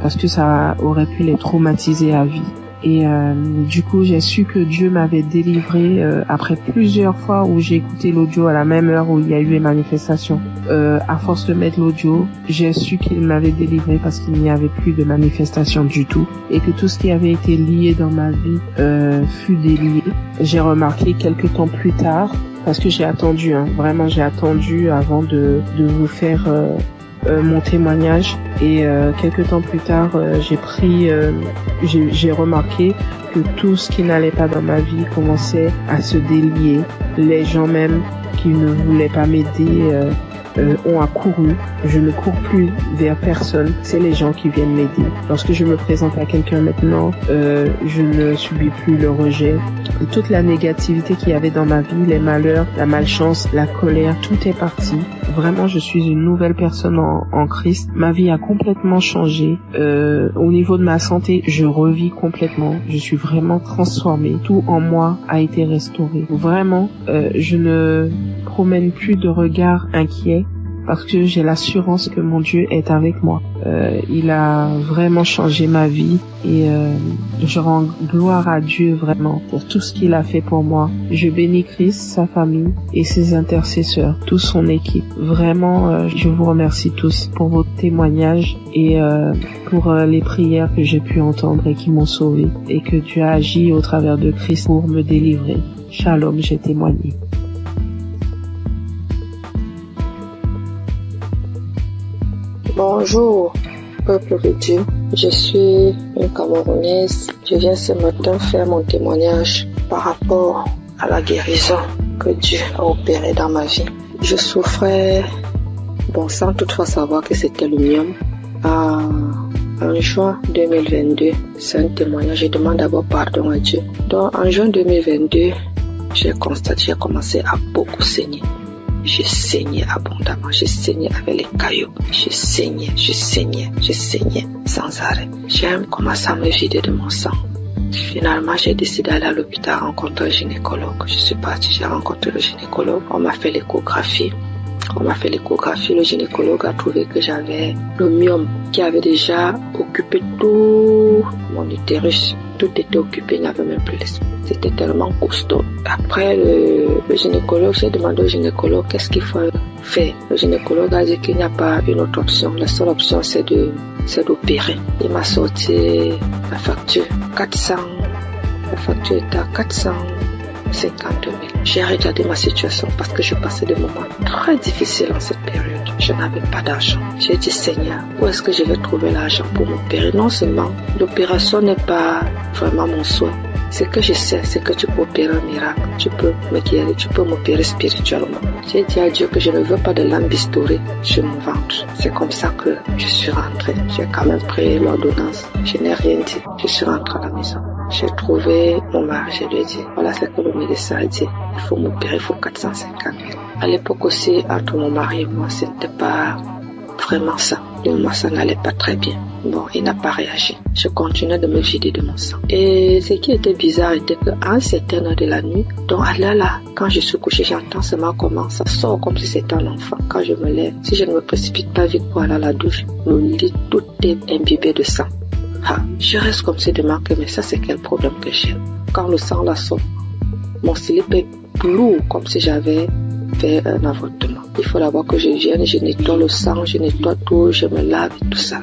parce que ça aurait pu les traumatiser à vie. Et du coup, j'ai su que Dieu m'avait délivré après plusieurs fois où j'ai écouté l'audio à la même heure où il y a eu les manifestations. À force de mettre l'audio, j'ai su qu'il m'avait délivré parce qu'il n'y avait plus de manifestations du tout et que tout ce qui avait été lié dans ma vie fut délié. J'ai remarqué quelques temps plus tard, parce que j'ai attendu, vraiment j'ai attendu avant de vous faire mon témoignage, et quelques temps plus tard j'ai remarqué que tout ce qui n'allait pas dans ma vie commençait à se délier. Les gens même qui ne voulaient pas m'aider ont accouru. Je ne cours plus vers personne, c'est les gens qui viennent m'aider. Lorsque je me présente à quelqu'un maintenant, je ne subis plus le rejet. Toute la négativité qu'il y avait dans ma vie, les malheurs, la malchance, la colère, tout est parti. Vraiment, je suis une nouvelle personne en Christ. Ma vie a complètement changé. Au niveau de ma santé, je revis complètement. Je suis vraiment transformée. Tout en moi a été restauré. Vraiment, je ne promène plus de regard inquiet parce que j'ai l'assurance que mon Dieu est avec moi. Il a vraiment changé ma vie et je rends gloire à Dieu vraiment pour tout ce qu'il a fait pour moi. Je bénis Christ, sa famille et ses intercesseurs, toute son équipe. Vraiment, je vous remercie tous pour vos témoignages et pour les prières que j'ai pu entendre et qui m'ont sauvé, et que Dieu a agi au travers de Christ pour me délivrer. Shalom, j'ai témoigné. Bonjour, peuple de Dieu. Je suis une Camerounaise. Je viens ce matin faire mon témoignage par rapport à la guérison que Dieu a opérée dans ma vie. Je souffrais, sans toutefois savoir que c'était le myome. En juin 2022, c'est un témoignage. Je demande d'abord pardon à Dieu. Donc, en juin 2022, j'ai commencé à beaucoup saigner. Je saignais abondamment, je saignais avec les cailloux, je saignais sans arrêt. J'ai commencé à me vider de mon sang. Finalement, j'ai décidé d'aller à l'hôpital rencontrer un gynécologue. Je suis partie, j'ai rencontré le gynécologue, on m'a fait l'échographie. Le gynécologue a trouvé que j'avais le myome qui avait déjà occupé tout mon utérus. Tout était occupé, il n'y avait même plus l'espace. C'était tellement costaud. Après le gynécologue, j'ai demandé au gynécologue qu'est-ce qu'il faut faire. Le gynécologue a dit qu'il n'y a pas une autre option. La seule option, c'est d'opérer. Il m'a sorti la facture. La facture était à 450 000. J'ai regardé ma situation parce que je passais des moments très difficiles en cette période. Je n'avais pas d'argent. J'ai dit, Seigneur, où est-ce que je vais trouver l'argent pour m'opérer? Non seulement l'opération n'est pas vraiment mon souhait. Ce que je sais, c'est que tu peux opérer un miracle. Tu peux me guérir, tu peux m'opérer spirituellement. J'ai dit à Dieu que je ne veux pas de lampe bistourée sur mon ventre. C'est comme ça que je suis rentrée. J'ai quand même pris l'ordonnance. Je n'ai rien dit. Je suis rentrée à la maison. J'ai trouvé mon mari, je lui ai dit, voilà ce que le médecin a dit. Il faut m'opérer, il faut 450 000. À l'époque aussi, entre mon mari et moi, ce n'était pas vraiment ça. Moi, ça n'allait pas très bien. Bon, il n'a pas réagi. Je continuais de me vider de mon sang. Et ce qui était bizarre était qu'à un certain heure de la nuit, donc là, quand je suis couchée, j'entends seulement comment ça sort comme si c'était un enfant. Quand je me lève, si je ne me précipite pas vite pour aller à la douche, le lit, tout est imbibé de sang. Je reste comme si de marqué, mais ça c'est quel problème que j'ai? Quand le sang la sort, mon slip est lourd comme si j'avais fait un avortement. Il faut d'abord que je vienne, je nettoie le sang, je nettoie tout, je me lave et tout ça.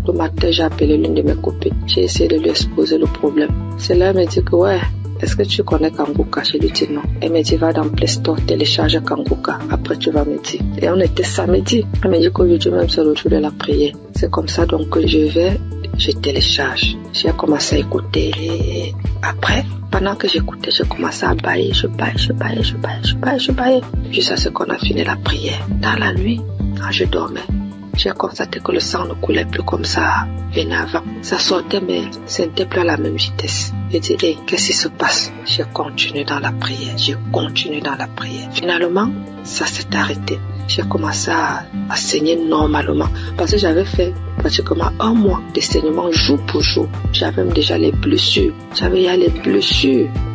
Le matin, j'ai appelé l'une de mes copines. J'ai essayé de lui exposer le problème. C'est là, elle me dit que ouais, est-ce que tu connais Kanguka? Je lui dis non. Elle me dit va dans Play Store, télécharge Kanguka. Après, tu vas me dire. Et on était samedi. Elle me dit qu'aujourd'hui même, c'est le jour de la prière. C'est comme ça donc que je télécharge. J'ai commencé à écouter. Et après, pendant que j'écoutais, j'ai commencé à bailler. Je baillais. Jusqu'à ce qu'on a fini la prière. Dans la nuit, quand je dormais, j'ai constaté que le sang ne coulait plus comme ça venait avant. Ça sortait, mais ce n'était plus à la même vitesse. J'ai dit, hey, qu'est-ce qui se passe? J'ai continué dans la prière. Finalement, ça s'est arrêté. J'ai commencé à saigner normalement. Parce que j'avais fait pratiquement 1 mois de saignement jour pour jour. J'avais même déjà les blessures.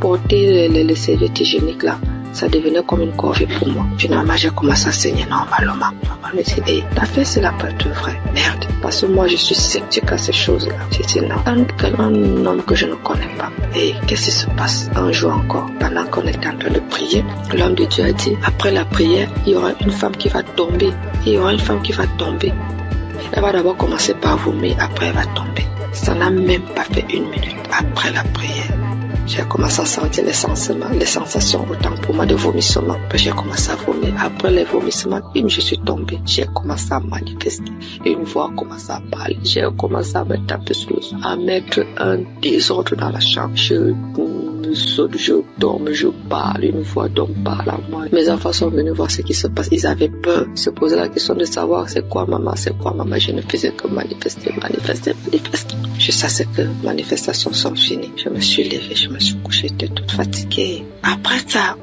Porter les serviettes hygiéniques là, ça devenait comme une corvée pour moi. Finalement, j'ai commencé à saigner normalement. Je me dis, hey, la fête, c'est la pas de vrai. Merde. Parce que moi, je suis sceptique à ces choses-là. J'ai dit non. Un homme que je ne connais pas. Et qu'est-ce qui se passe? Un jour encore, pendant qu'on était en train de prier, l'homme de Dieu a dit, après la prière, il y aura une femme qui va tomber. Elle va d'abord commencer par vomir, après elle va tomber. Ça n'a même pas fait 1 minute après la prière. J'ai commencé à sentir les sensations autant pour moi de vomissement. Puis j'ai commencé à vomir. Après les vomissements, je suis tombée. J'ai commencé à manifester. Une voix a commencé à parler. J'ai commencé à me taper sur le sol, à mettre un désordre dans la chambre. Je saute, je tombe, je parle. Une voix d'homme parle à moi. Mes enfants sont venus voir ce qui se passe. Ils avaient peur. Ils se posaient la question de savoir c'est quoi maman. Je ne faisais que manifester. Jusqu'à ce que les manifestations sont finies. Je me suis levée, je me suis couchée, j'étais toute fatiguée. Après ça,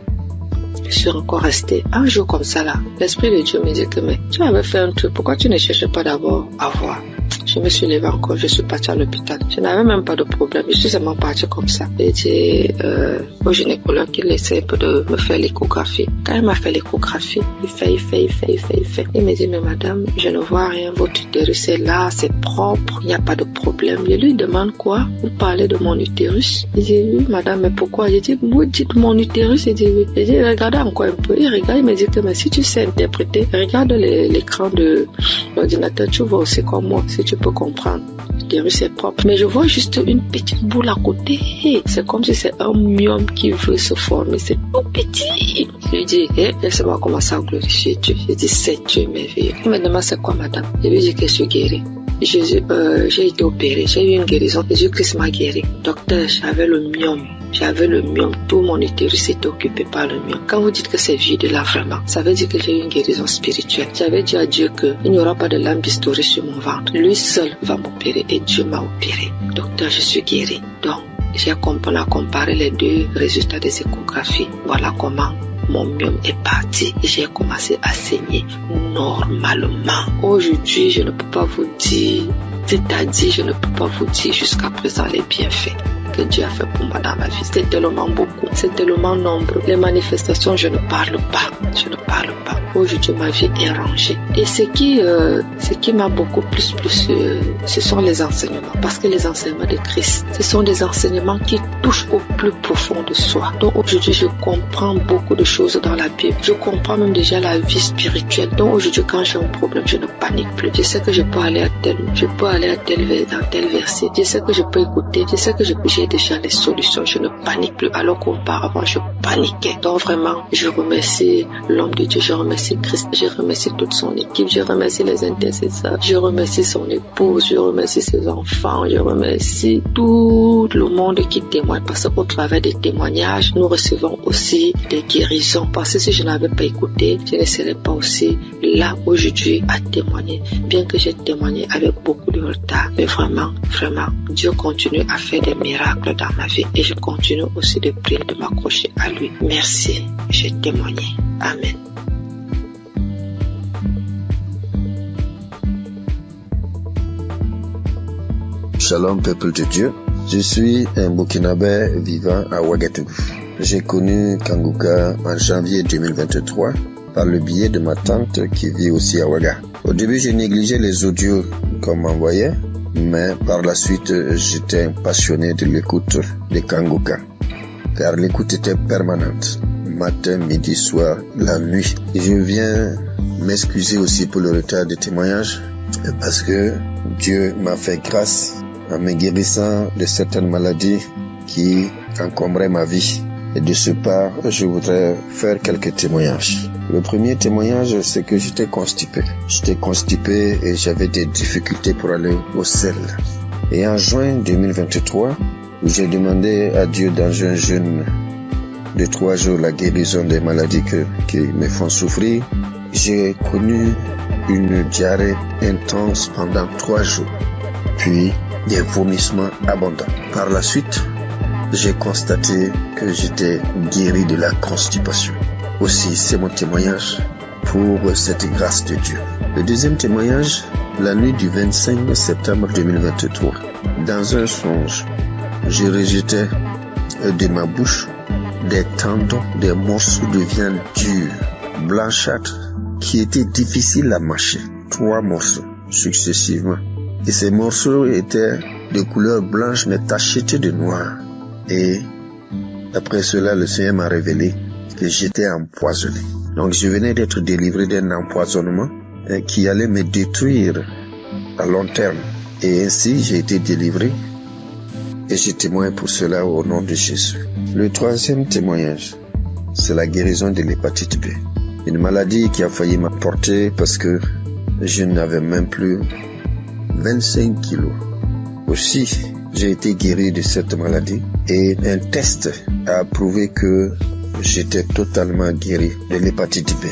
je suis encore restée un jour comme ça là. L'Esprit de Dieu me dit que mais tu avais fait un truc, pourquoi tu ne cherches pas d'abord à voir? Je me suis levée encore, je suis partie à l'hôpital. Je n'avais même pas de problème, je suis seulement partie comme ça. J'ai dit au gynécologue qu'il essaie de me faire l'échographie. Quand il m'a fait l'échographie, il fait. Il me dit mais madame, je ne vois rien, votre utérus est là, c'est propre, il n'y a pas de problème. Je lui demande quoi? Vous parlez de mon utérus? Il dit oui madame, mais pourquoi? J'ai dit vous dites mon utérus? Il dit oui. J'ai dit regardez encore un peu. Il regarde, il me dit que mais si tu sais interpréter, regarde l'écran de l'ordinateur, tu vois aussi comme moi, si tu peux comprendre. L'utérus est propre. Mais je vois juste une petite boule à côté. C'est comme si c'est un myome qui veut se former. C'est tout petit. Je lui dis, laisse-moi commencer à glorifier Dieu. Je dis, c'est Dieu merveilleux. Il me demande, c'est quoi madame? Je lui dis que je suis guérie. J'ai été opérée, j'ai eu une guérison. Jésus-Christ m'a guéri. Docteur, j'avais le myome. Tout mon utérus était occupé par le myome. Quand vous dites que c'est vide là vraiment, ça veut dire que j'ai eu une guérison spirituelle. J'avais dit à Dieu qu'il n'y aura pas de lame bistourée sur mon ventre. Lui seul va m'opérer et Dieu m'a opéré. Docteur, je suis guérie. Donc, on a comparé les 2 résultats des échographies. Voilà comment mon myome est parti et j'ai commencé à saigner normalement. Aujourd'hui, je ne peux pas vous dire, c'est-à-dire je ne peux pas vous dire jusqu'à présent les bienfaits que Dieu a fait pour moi dans ma vie. C'est tellement beaucoup, c'est tellement nombreux. Les manifestations, je ne parle pas. Aujourd'hui, ma vie est rangée. Et ce qui m'a beaucoup plus, ce sont les enseignements. Parce que les enseignements de Christ, ce sont des enseignements qui touchent au plus profond de soi. Donc aujourd'hui, je comprends beaucoup de choses dans la Bible. Je comprends même déjà la vie spirituelle. Donc aujourd'hui, quand j'ai un problème, je ne panique plus. Je sais que je peux aller dans tel verset. Je sais que je peux écouter. Je sais que j'ai déjà les solutions. Je ne panique plus. Alors qu'auparavant, je paniquais. Donc vraiment, je remercie l'homme de Dieu. Je remercie Christ. Je remercie toute son équipe. Je remercie les intercesseurs. Je remercie son épouse. Je remercie ses enfants. Je remercie tout le monde qui témoigne. Parce qu'au travers des témoignages, nous recevons aussi des guérisons. Parce que si je n'avais pas écouté, je ne serais pas aussi là aujourd'hui à témoigner. Bien que j'ai témoigné avec beaucoup de retard. Mais vraiment, Dieu continue à faire des miracles dans ma vie. Et je continue aussi de prier, de m'accrocher à lui. Merci. J'ai témoigné. Amen. Shalom peuple de Dieu, je suis un Burkinabé vivant à Ouagadougou. J'ai connu Kanguka en janvier 2023 par le biais de ma tante qui vit aussi à Ouaga. Au début, je négligeais les audios qu'on m'envoyait Mais par la suite, j'étais un passionné de l'écoute de Kangoka, car l'écoute était permanente, matin, midi, soir, la nuit. Et je viens m'excuser aussi pour le retard de témoignage, parce que Dieu m'a fait grâce en me guérissant de certaines maladies qui encombraient ma vie. Et de ce part, je voudrais faire quelques témoignages. Le premier témoignage, c'est que j'étais constipé. J'étais constipé et j'avais des difficultés pour aller au sel. Et en juin 2023, où j'ai demandé à Dieu dans un jeûne de 3 jours la guérison des maladies qui me font souffrir, j'ai connu une diarrhée intense pendant 3 jours, puis des vomissements abondants. Par la suite, j'ai constaté que j'étais guéri de la constipation. Aussi, c'est mon témoignage pour cette grâce de Dieu. Le deuxième témoignage, la nuit du 25 septembre 2023. Dans un songe, je rejetais de ma bouche des tendons, des morceaux de viande dure, blanchâtre, qui étaient difficiles à mâcher. 3 morceaux successivement. Et ces morceaux étaient de couleur blanche mais tachetés de noir. Et après cela, le Seigneur m'a révélé que j'étais empoisonné. Donc je venais d'être délivré d'un empoisonnement qui allait me détruire à long terme. Et ainsi, j'ai été délivré et je témoigne pour cela au nom de Jésus. Le troisième témoignage, c'est la guérison de l'hépatite B. Une maladie qui a failli m'emporter parce que je n'avais même plus 25 kilos. Aussi, j'ai été guéri de cette maladie et un test a prouvé que j'étais totalement guéri de l'hépatite B.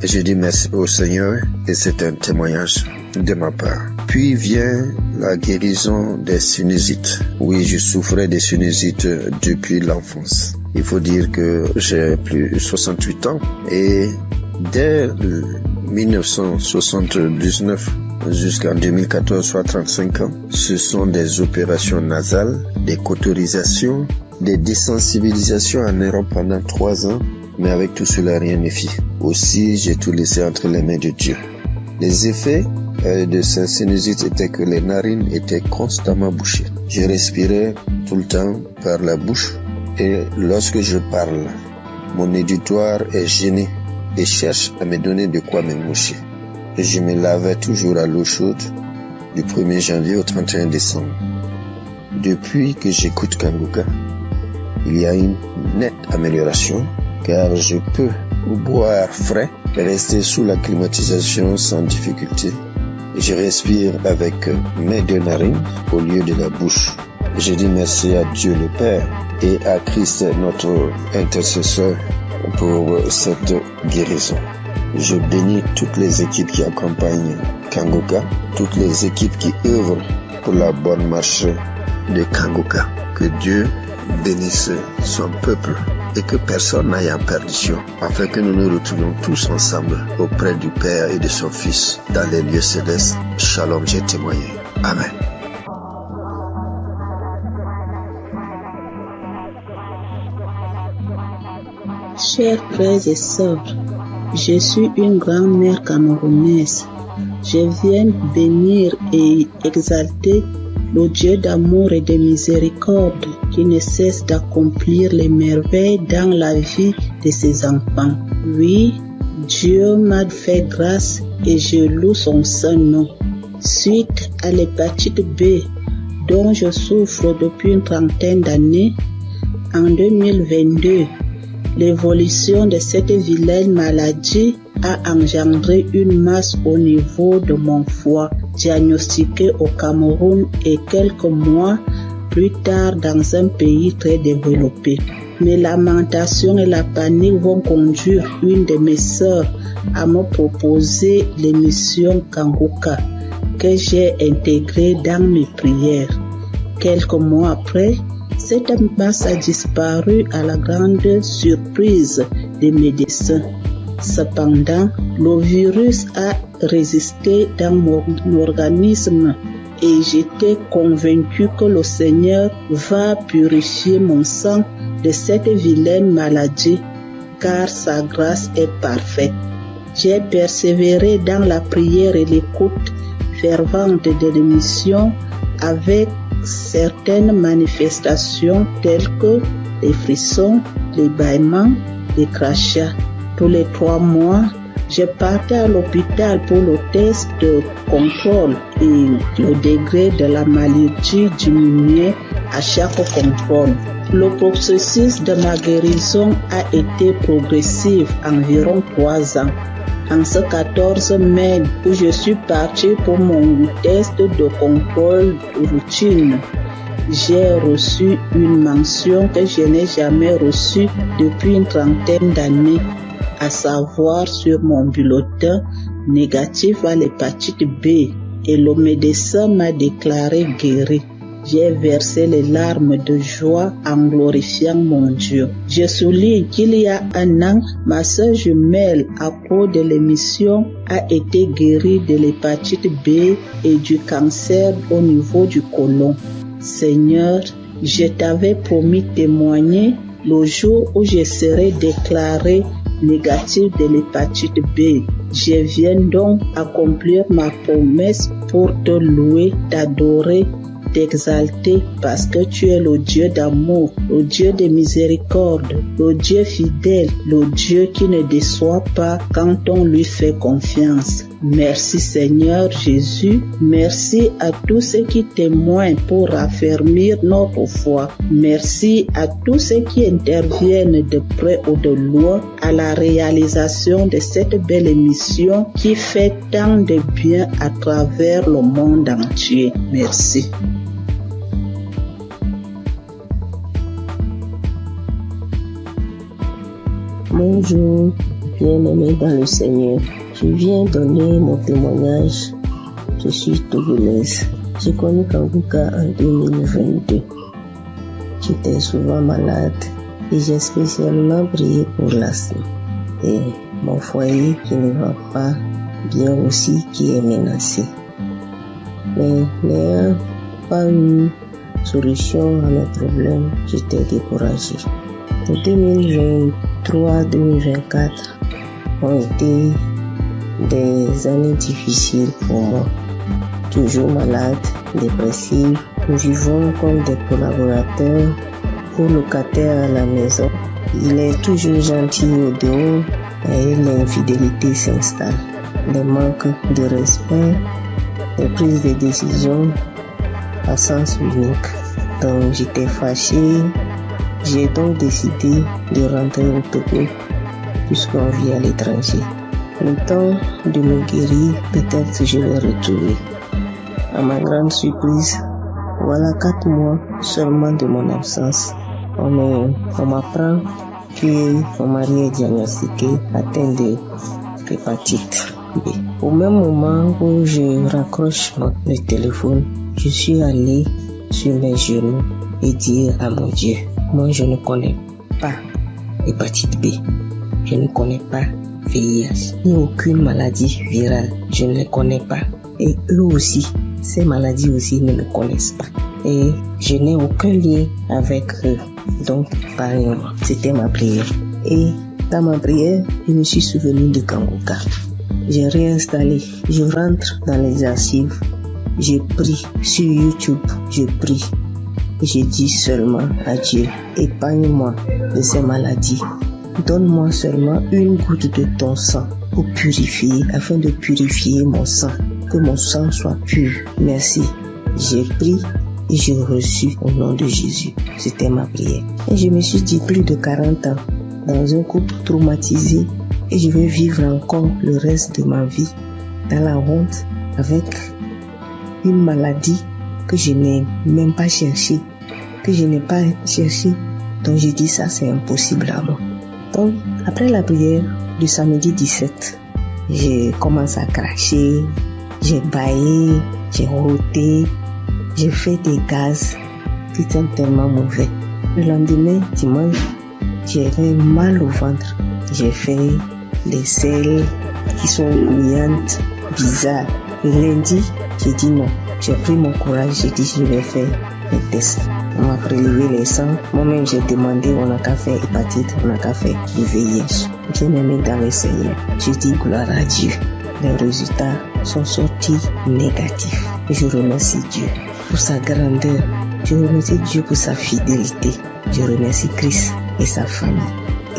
Et je dis merci au Seigneur et c'est un témoignage de ma part. Puis vient la guérison des sinusites. Oui, je souffrais des sinusites depuis l'enfance. Il faut dire que j'ai plus de 68 ans et dès 1979 jusqu'en 2014, soit 35 ans, ce sont des opérations nasales, des cauterisations, des désensibilisations en Europe pendant 3 ans, mais avec tout cela, rien ne fit. Aussi, j'ai tout laissé entre les mains de Dieu. Les effets de ces sinusites étaient que les narines étaient constamment bouchées. Je respirais tout le temps par la bouche et lorsque je parle, mon auditoire est gêné et cherche à me donner de quoi me moucher. Et je me lavais toujours à l'eau chaude du 1er janvier au 31 décembre. Depuis que j'écoute Kangoka, il y a une nette amélioration car je peux boire frais et rester sous la climatisation sans difficulté. Et je respire avec mes 2 narines au lieu de la bouche. Je dis merci à Dieu le Père et à Christ notre intercesseur pour cette guérison. Je bénis toutes les équipes qui accompagnent Kangoka, toutes les équipes qui œuvrent pour la bonne marche de Kangoka. Que Dieu bénisse son peuple et que personne n'aille en perdition, afin que nous nous retrouvions tous ensemble auprès du Père et de son Fils dans les lieux célestes. Shalom, j'ai témoigné. Amen. Chers frères et sœurs, je suis une grand-mère camerounaise. Je viens bénir et exalter le Dieu d'amour et de miséricorde qui ne cesse d'accomplir les merveilles dans la vie de ses enfants. Oui, Dieu m'a fait grâce et je loue son saint nom. Suite à l'hépatite B dont je souffre depuis une trentaine d'années, en 2022, l'évolution de cette vilaine maladie a engendré une masse au niveau de mon foie, diagnostiquée au Cameroun et quelques mois plus tard dans un pays très développé. Mes lamentations et la panique vont conduire une de mes sœurs à me proposer l'émission Kangoka que j'ai intégrée dans mes prières. Quelques mois après, cette masse a disparu à la grande surprise des médecins. Cependant, le virus a résisté dans mon organisme et j'étais convaincu que le Seigneur va purifier mon sang de cette vilaine maladie, car sa grâce est parfaite. J'ai persévéré dans la prière et l'écoute fervente de l'émission avec certaines manifestations telles que les frissons, les bâillements, les crachats. Tous les 3 mois, je partais à l'hôpital pour le test de contrôle et le degré de la maladie diminuait à chaque contrôle. Le processus de ma guérison a été progressif, environ 3 ans. En ce 14 mai où je suis partie pour mon test de contrôle routine, j'ai reçu une mention que je n'ai jamais reçue depuis une trentaine d'années, à savoir sur mon bulletin négatif à l'hépatite B, et le médecin m'a déclaré guéri. J'ai versé les larmes de joie en glorifiant mon Dieu. Je souligne qu'il y a 1 an, ma sœur jumelle, à cause de l'émission, a été guérie de l'hépatite B et du cancer au niveau du côlon. Seigneur, je t'avais promis témoigner le jour où je serai déclarée négative de l'hépatite B. Je viens donc accomplir ma promesse pour te louer, t'adorer, t'exalter parce que tu es le Dieu d'amour, le Dieu de miséricorde, le Dieu fidèle, le Dieu qui ne déçoit pas quand on lui fait confiance. Merci Seigneur Jésus, merci à tous ceux qui témoignent pour raffermir notre foi. Merci à tous ceux qui interviennent de près ou de loin à la réalisation de cette belle émission qui fait tant de bien à travers le monde entier. Merci. Bonjour, bien-aimés dans le Seigneur. Je viens donner mon témoignage. Je suis togolaise. J'ai connu Kanguka en 2022. J'étais souvent malade et j'ai spécialement prié pour l'asthme. Et mon foyer qui ne va pas bien aussi qui est menacé. Mais n'ayant pas eu solution à mes problèmes, j'étais découragée. En 2023-2024 ont été des années difficiles pour moi. Toujours malade, dépressive, nous vivons comme des collaborateurs ou locataires à la maison. Il est toujours gentil au dehors et l'infidélité s'installe. Les manques de respect, les prises de décision à sens unique. Donc j'étais fâchée. J'ai donc décidé de rentrer au Togo puisqu'on vit à l'étranger. Le temps de me guérir, peut-être je vais retourner. À ma grande surprise, voilà 4 mois seulement de mon absence. On m'apprend que mon mari est diagnostiqué atteint de l'hépatite B. Au même moment où je raccroche le téléphone, je suis allé sur mes genoux et dire à mon Dieu, moi je ne connais pas l'hépatite B, je ne connais pas VIH, ni aucune maladie virale, je ne les connais pas. Et eux aussi, ces maladies aussi ne me connaissent pas. Et je n'ai aucun lien avec eux. Donc, parlez-moi. C'était ma prière. Et dans ma prière, je me suis souvenu de Kanguka. J'ai réinstallé. Je rentre dans les archives. Je prie sur YouTube. Je prie. Je dis seulement à Dieu, épargne-moi de ces maladies. Donne-moi seulement une goutte de ton sang pour purifier, afin de purifier mon sang. Que mon sang soit pur. Merci. J'ai pris et j'ai reçu au nom de Jésus. C'était ma prière. Et je me suis dit plus de 40 ans dans un couple traumatisé et je vais vivre encore le reste de ma vie dans la honte avec une maladie que je n'ai même pas cherchée, que je n'ai pas cherché. Donc j'ai dit ça c'est impossible à moi. Donc après la prière du samedi 17, j'ai commencé à cracher, j'ai bâillé, j'ai roté, j'ai fait des gaz qui étaient tellement mauvais. Le lendemain, dimanche, j'avais mal au ventre. J'ai fait des selles qui sont bouillantes, bizarres. Le lundi, j'ai dit non. J'ai pris mon courage, j'ai dit je vais faire les tests. On m'a prélevé les sangs. Moi-même, j'ai demandé, on n'a qu'à faire hépatite, on n'a qu'à faire du VIH. Bien aimé dans le Seigneur, je dis gloire à Dieu. les résultats sont sortis négatifs. Je remercie Dieu pour sa grandeur. Je remercie Dieu pour sa fidélité. Je remercie Christ et sa famille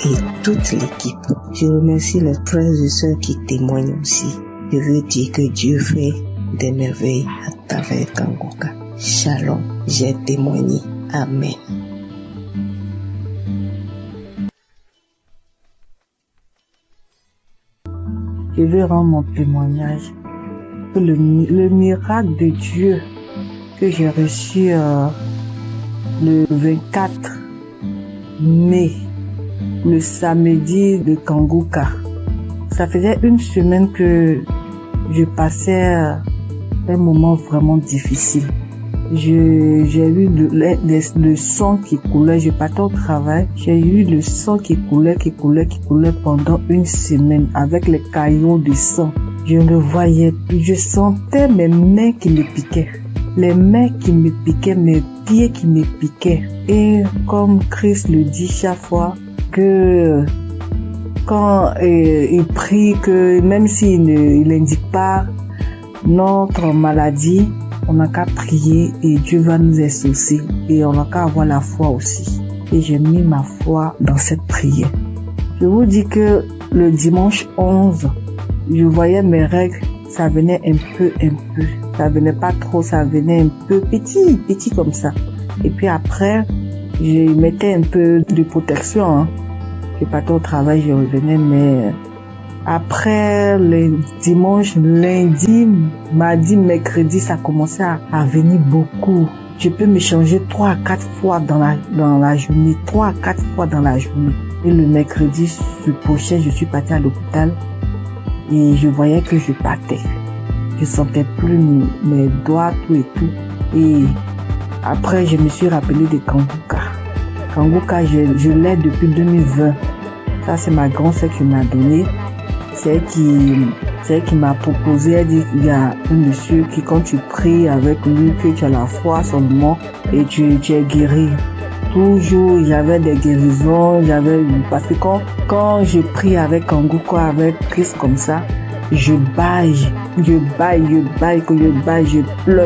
et toute l'équipe. Je remercie les frères et sœurs qui témoignent aussi. Je veux dire que Dieu fait des merveilles à travers Kangoka. Shalom, j'ai témoigné. Amen. Je veux rendre mon témoignage pour le miracle de Dieu que j'ai reçu le 24 mai, le samedi de Kangoka. Ça faisait une semaine que je passais un moment vraiment difficile. J'ai eu le sang qui coulait, je partais au travail, j'ai eu le sang qui coulait pendant une semaine avec les caillots de sang. Je ne voyais plus, je sentais mes mains qui me piquaient, les mains qui me piquaient, mes pieds qui me piquaient. Et comme Christ le dit chaque fois, que quand il prie, que même s'il n'indique pas notre maladie, on n'a qu'à prier et Dieu va nous exaucer et on n'a qu'à avoir la foi aussi. Et j'ai mis ma foi dans cette prière. Je vous dis que le dimanche 11, je voyais mes règles, ça venait un peu. Ça venait pas trop, ça venait un peu petit comme ça. Et puis après, je mettais un peu de protection. Je partais au travail, je revenais, mais après le dimanche, lundi, mardi, mercredi, ça commençait à venir beaucoup. Je peux me changer 3 à 4 fois dans la journée, 3 à 4 fois dans la journée. Et le mercredi, prochain, je suis partie à l'hôpital et je voyais que je partais. Je sentais plus mes doigts, tout et tout. Et après, je me suis rappelé de Kangoka. Kangoka, je l'ai depuis 2020. Ça, c'est ma grand-sœur qui m'a donné. C'est elle qui m'a proposé. Elle dit il y a un monsieur qui, quand tu pries avec lui, que tu as la foi seulement et tu es guéri. Toujours, j'avais des guérisons, parce que quand je prie avec Kangoka, avec Christ comme ça, je baille, je pleure,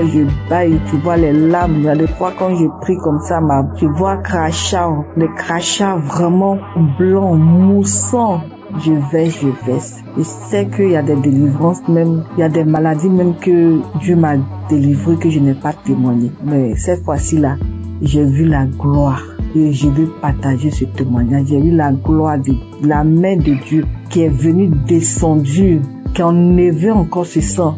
je baille, tu vois les larmes. Il y a des fois quand je prie comme ça, tu vois les crachats vraiment blancs, moussants. Je vais. Je sais qu'il y a des délivrances même, il y a des maladies même que Dieu m'a délivré que je n'ai pas témoigné. Mais cette fois-ci là, j'ai vu la gloire et je veux partager ce témoignage. J'ai vu la gloire de la main de Dieu qui est venue descendue, qui a enlevé encore ce sang.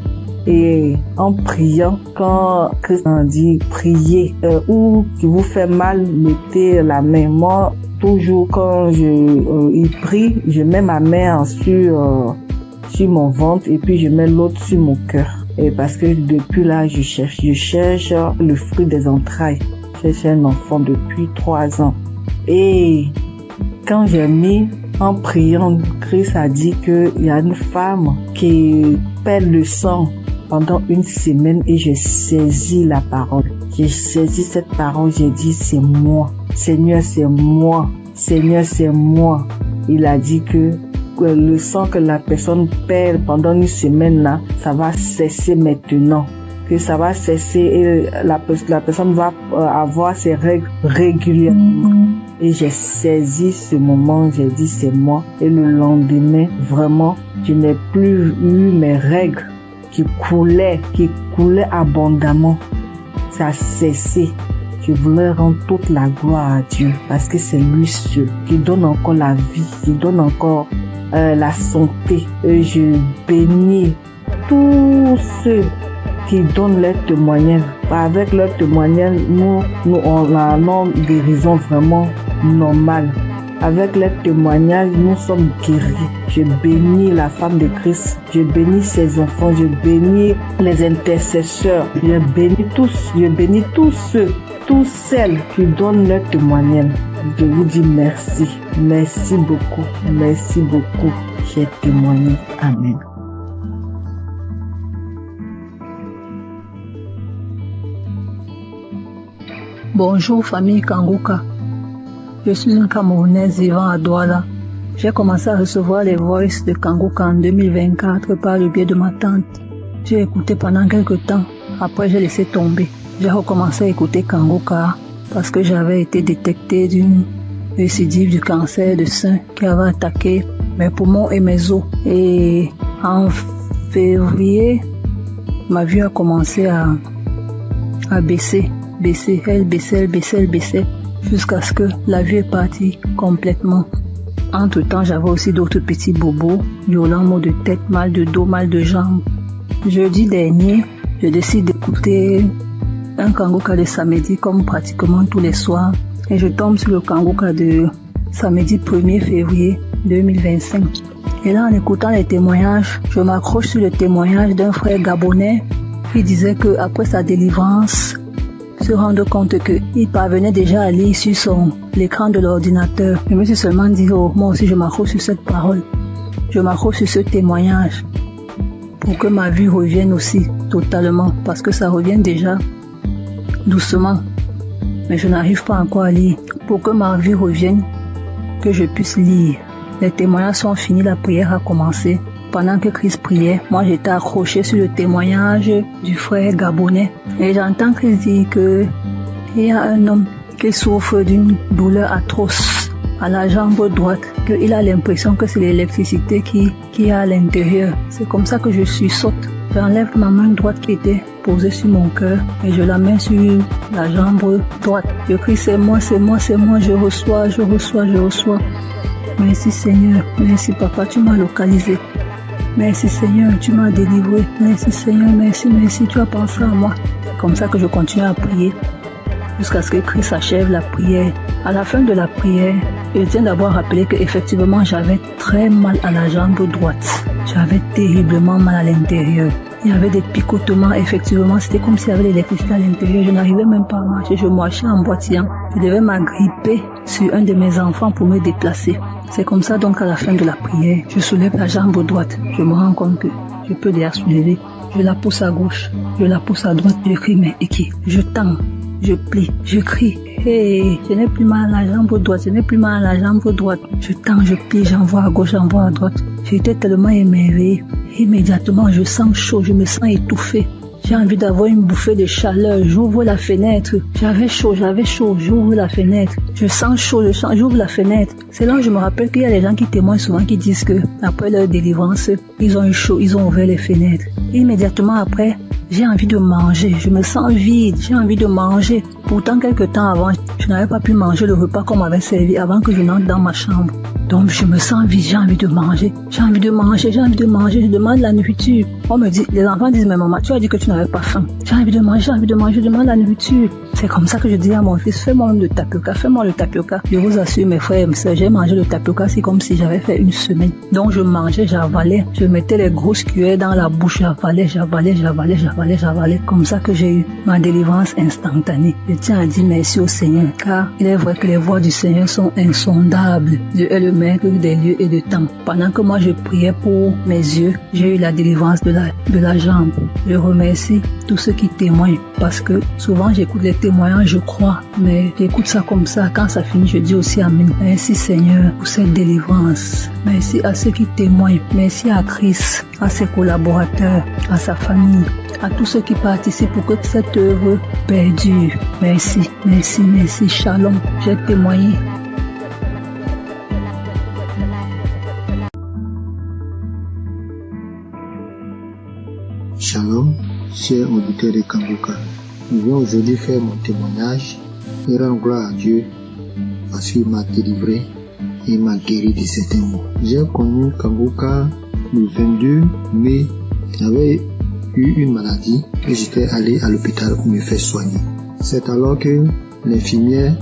Et en priant, quand Christ a dit priez, ou qui vous fait mal, mettez la main. Moi, toujours quand il prie, je mets ma main sur mon ventre et puis je mets l'autre sur mon cœur. Et parce que depuis là, je cherche le fruit des entrailles. Je cherche un enfant depuis 3 ans. Et quand j'ai mis en priant, Christ a dit qu'il y a une femme qui perd le sang pendant une semaine et j'ai saisi la parole. J'ai saisi cette parole, j'ai dit c'est moi. Seigneur, c'est moi. Seigneur, c'est moi. Il a dit que le sang que la personne perd pendant une semaine là, ça va cesser maintenant. Que ça va cesser et la personne va avoir ses règles régulièrement. Et j'ai saisi ce moment, j'ai dit c'est moi. Et le lendemain, vraiment, je n'ai plus eu mes règles qui coulaient abondamment. Ça a cessé. Je voulais rendre toute la gloire à Dieu parce que c'est lui seul qui donne encore la vie, qui donne encore la santé. Et je bénis tous ceux qui donnent leur témoignage. Avec leur témoignage, nous on a une guérison vraiment normale. Avec leur témoignage, nous sommes guéris. Je bénis la femme de Christ. Je bénis ses enfants. Je bénis les intercesseurs. Je bénis tous ceux, toutes celles qui donnent leur témoignage. Je vous dis merci. Merci beaucoup. Merci beaucoup. J'ai témoigné. Amen. Bonjour famille Kangoka. Je suis une Camerounaise vivant à Douala. J'ai commencé à recevoir les voices de Kangoka en 2024 par le biais de ma tante. J'ai écouté pendant quelques temps. Après, j'ai laissé tomber. J'ai recommencé à écouter Kangoka parce que j'avais été détectée d'une récidive du cancer de sein qui avait attaqué mes poumons et mes os. Et en février, ma vue a commencé à baisser. Elle baissait, jusqu'à ce que la vue est partie complètement. Entre-temps, j'avais aussi d'autres petits bobos, violents maux de tête, mal de dos, mal de jambes. Jeudi dernier, je décide d'écouter un Kangoka de samedi comme pratiquement tous les soirs et je tombe sur le Kangoka de samedi 1er février 2025. Et là, en écoutant les témoignages, je m'accroche sur le témoignage d'un frère gabonais qui disait qu'après sa délivrance, se rendre compte qu'il parvenait déjà à lire sur l'écran de l'ordinateur. Je me suis seulement dit, oh, moi aussi je m'accroche sur cette parole. Je m'accroche sur ce témoignage pour que ma vue revienne aussi totalement, parce que ça revient déjà doucement. Mais je n'arrive pas encore à lire. Pour que ma vue revienne, que je puisse lire. Les témoignages sont finis, la prière a commencé. Pendant que Christ priait, moi j'étais accroché sur le témoignage du frère gabonais. Et j'entends Christ dire qu'il y a un homme qui souffre d'une douleur atroce à la jambe droite, qu'il a l'impression que c'est l'électricité qui est à l'intérieur. C'est comme ça que je sursaute. J'enlève ma main droite qui était posée sur mon cœur et je la mets sur la jambe droite. Je crie, c'est moi, je reçois. Merci Seigneur, merci Papa, tu m'as localisé. Merci Seigneur, tu m'as délivré. Merci Seigneur, merci, tu as pensé à moi. Comme ça que je continue à prier jusqu'à ce que Christ achève la prière. À la fin de la prière, je tiens d'abord à rappeler qu'effectivement j'avais très mal à la jambe droite. J'avais terriblement mal à l'intérieur. Il y avait des picotements, effectivement, c'était comme s'il y avait de l'électricité à l'intérieur. Je n'arrivais même pas à marcher, je marchais en boitillant. Je devais m'agripper sur un de mes enfants pour me déplacer. C'est comme ça donc à la fin de la prière, je soulève la jambe droite. Je me rends compte que je peux déjà soulever. Je la pousse à gauche, je la pousse à droite, je crie, mais qui? Je tends, je plie, je crie. Hey, je n'ai plus mal à la jambe droite, Je tends, je plie, j'envoie à gauche, j'envoie à droite. J'étais tellement émerveillée. Immédiatement, je sens chaud, je me sens étouffée. J'ai envie d'avoir une bouffée de chaleur. J'ouvre la fenêtre. J'avais chaud. J'ouvre la fenêtre. Je sens chaud, j'ouvre la fenêtre. C'est là où je me rappelle qu'il y a des gens qui témoignent souvent qui disent que après leur délivrance, ils ont eu chaud, ils ont ouvert les fenêtres. Et immédiatement après, j'ai envie de manger. Je me sens vide. J'ai envie de manger. Pourtant, quelques temps avant, je n'avais pas pu manger le repas qu'on m'avait servi avant que je n'entre dans ma chambre. Donc, je me sens vide. J'ai envie de manger. Je demande la nourriture. On me dit, les enfants disent, mais maman, tu as dit que tu n'avais pas faim. J'ai envie de manger. Je demande la nourriture. C'est comme ça que je dis à mon fils, fais-moi le tapioca. Je vous assure, mes frères et mes sœurs, j'ai mangé le tapioca, c'est comme si j'avais fait une semaine. Donc, je mangeais, j'avalais. Je mettais les grosses cuillères dans la bouche, j'avalais. Comme ça que j'ai eu ma délivrance instantanée. Je tiens à dire merci au Seigneur, car il est vrai que les voies du Seigneur sont insondables. Dieu est le maître des lieux et de temps. Pendant que moi je priais pour mes yeux, j'ai eu la délivrance de la jambe. Je remercie tous ceux qui témoignent, parce que souvent j'écoute les témoignages, je crois, mais j'écoute ça comme ça. Quand ça finit, je dis aussi Amen. Merci Seigneur pour cette délivrance. Merci à ceux qui témoignent. Merci à Christ, à ses collaborateurs, à sa famille, à tous ceux qui participent pour que cette œuvre perdure. Merci. Shalom. J'ai témoigné. Shalom, chers auditeurs de Kangoka. Je viens aujourd'hui faire mon témoignage et rendre gloire à Dieu parce qu'il m'a délivré et m'a guéri de certains maux. J'ai connu Kangoka le 22 mai. J'avais eu une maladie et j'étais allé à l'hôpital pour me faire soigner. C'est alors que l'infirmière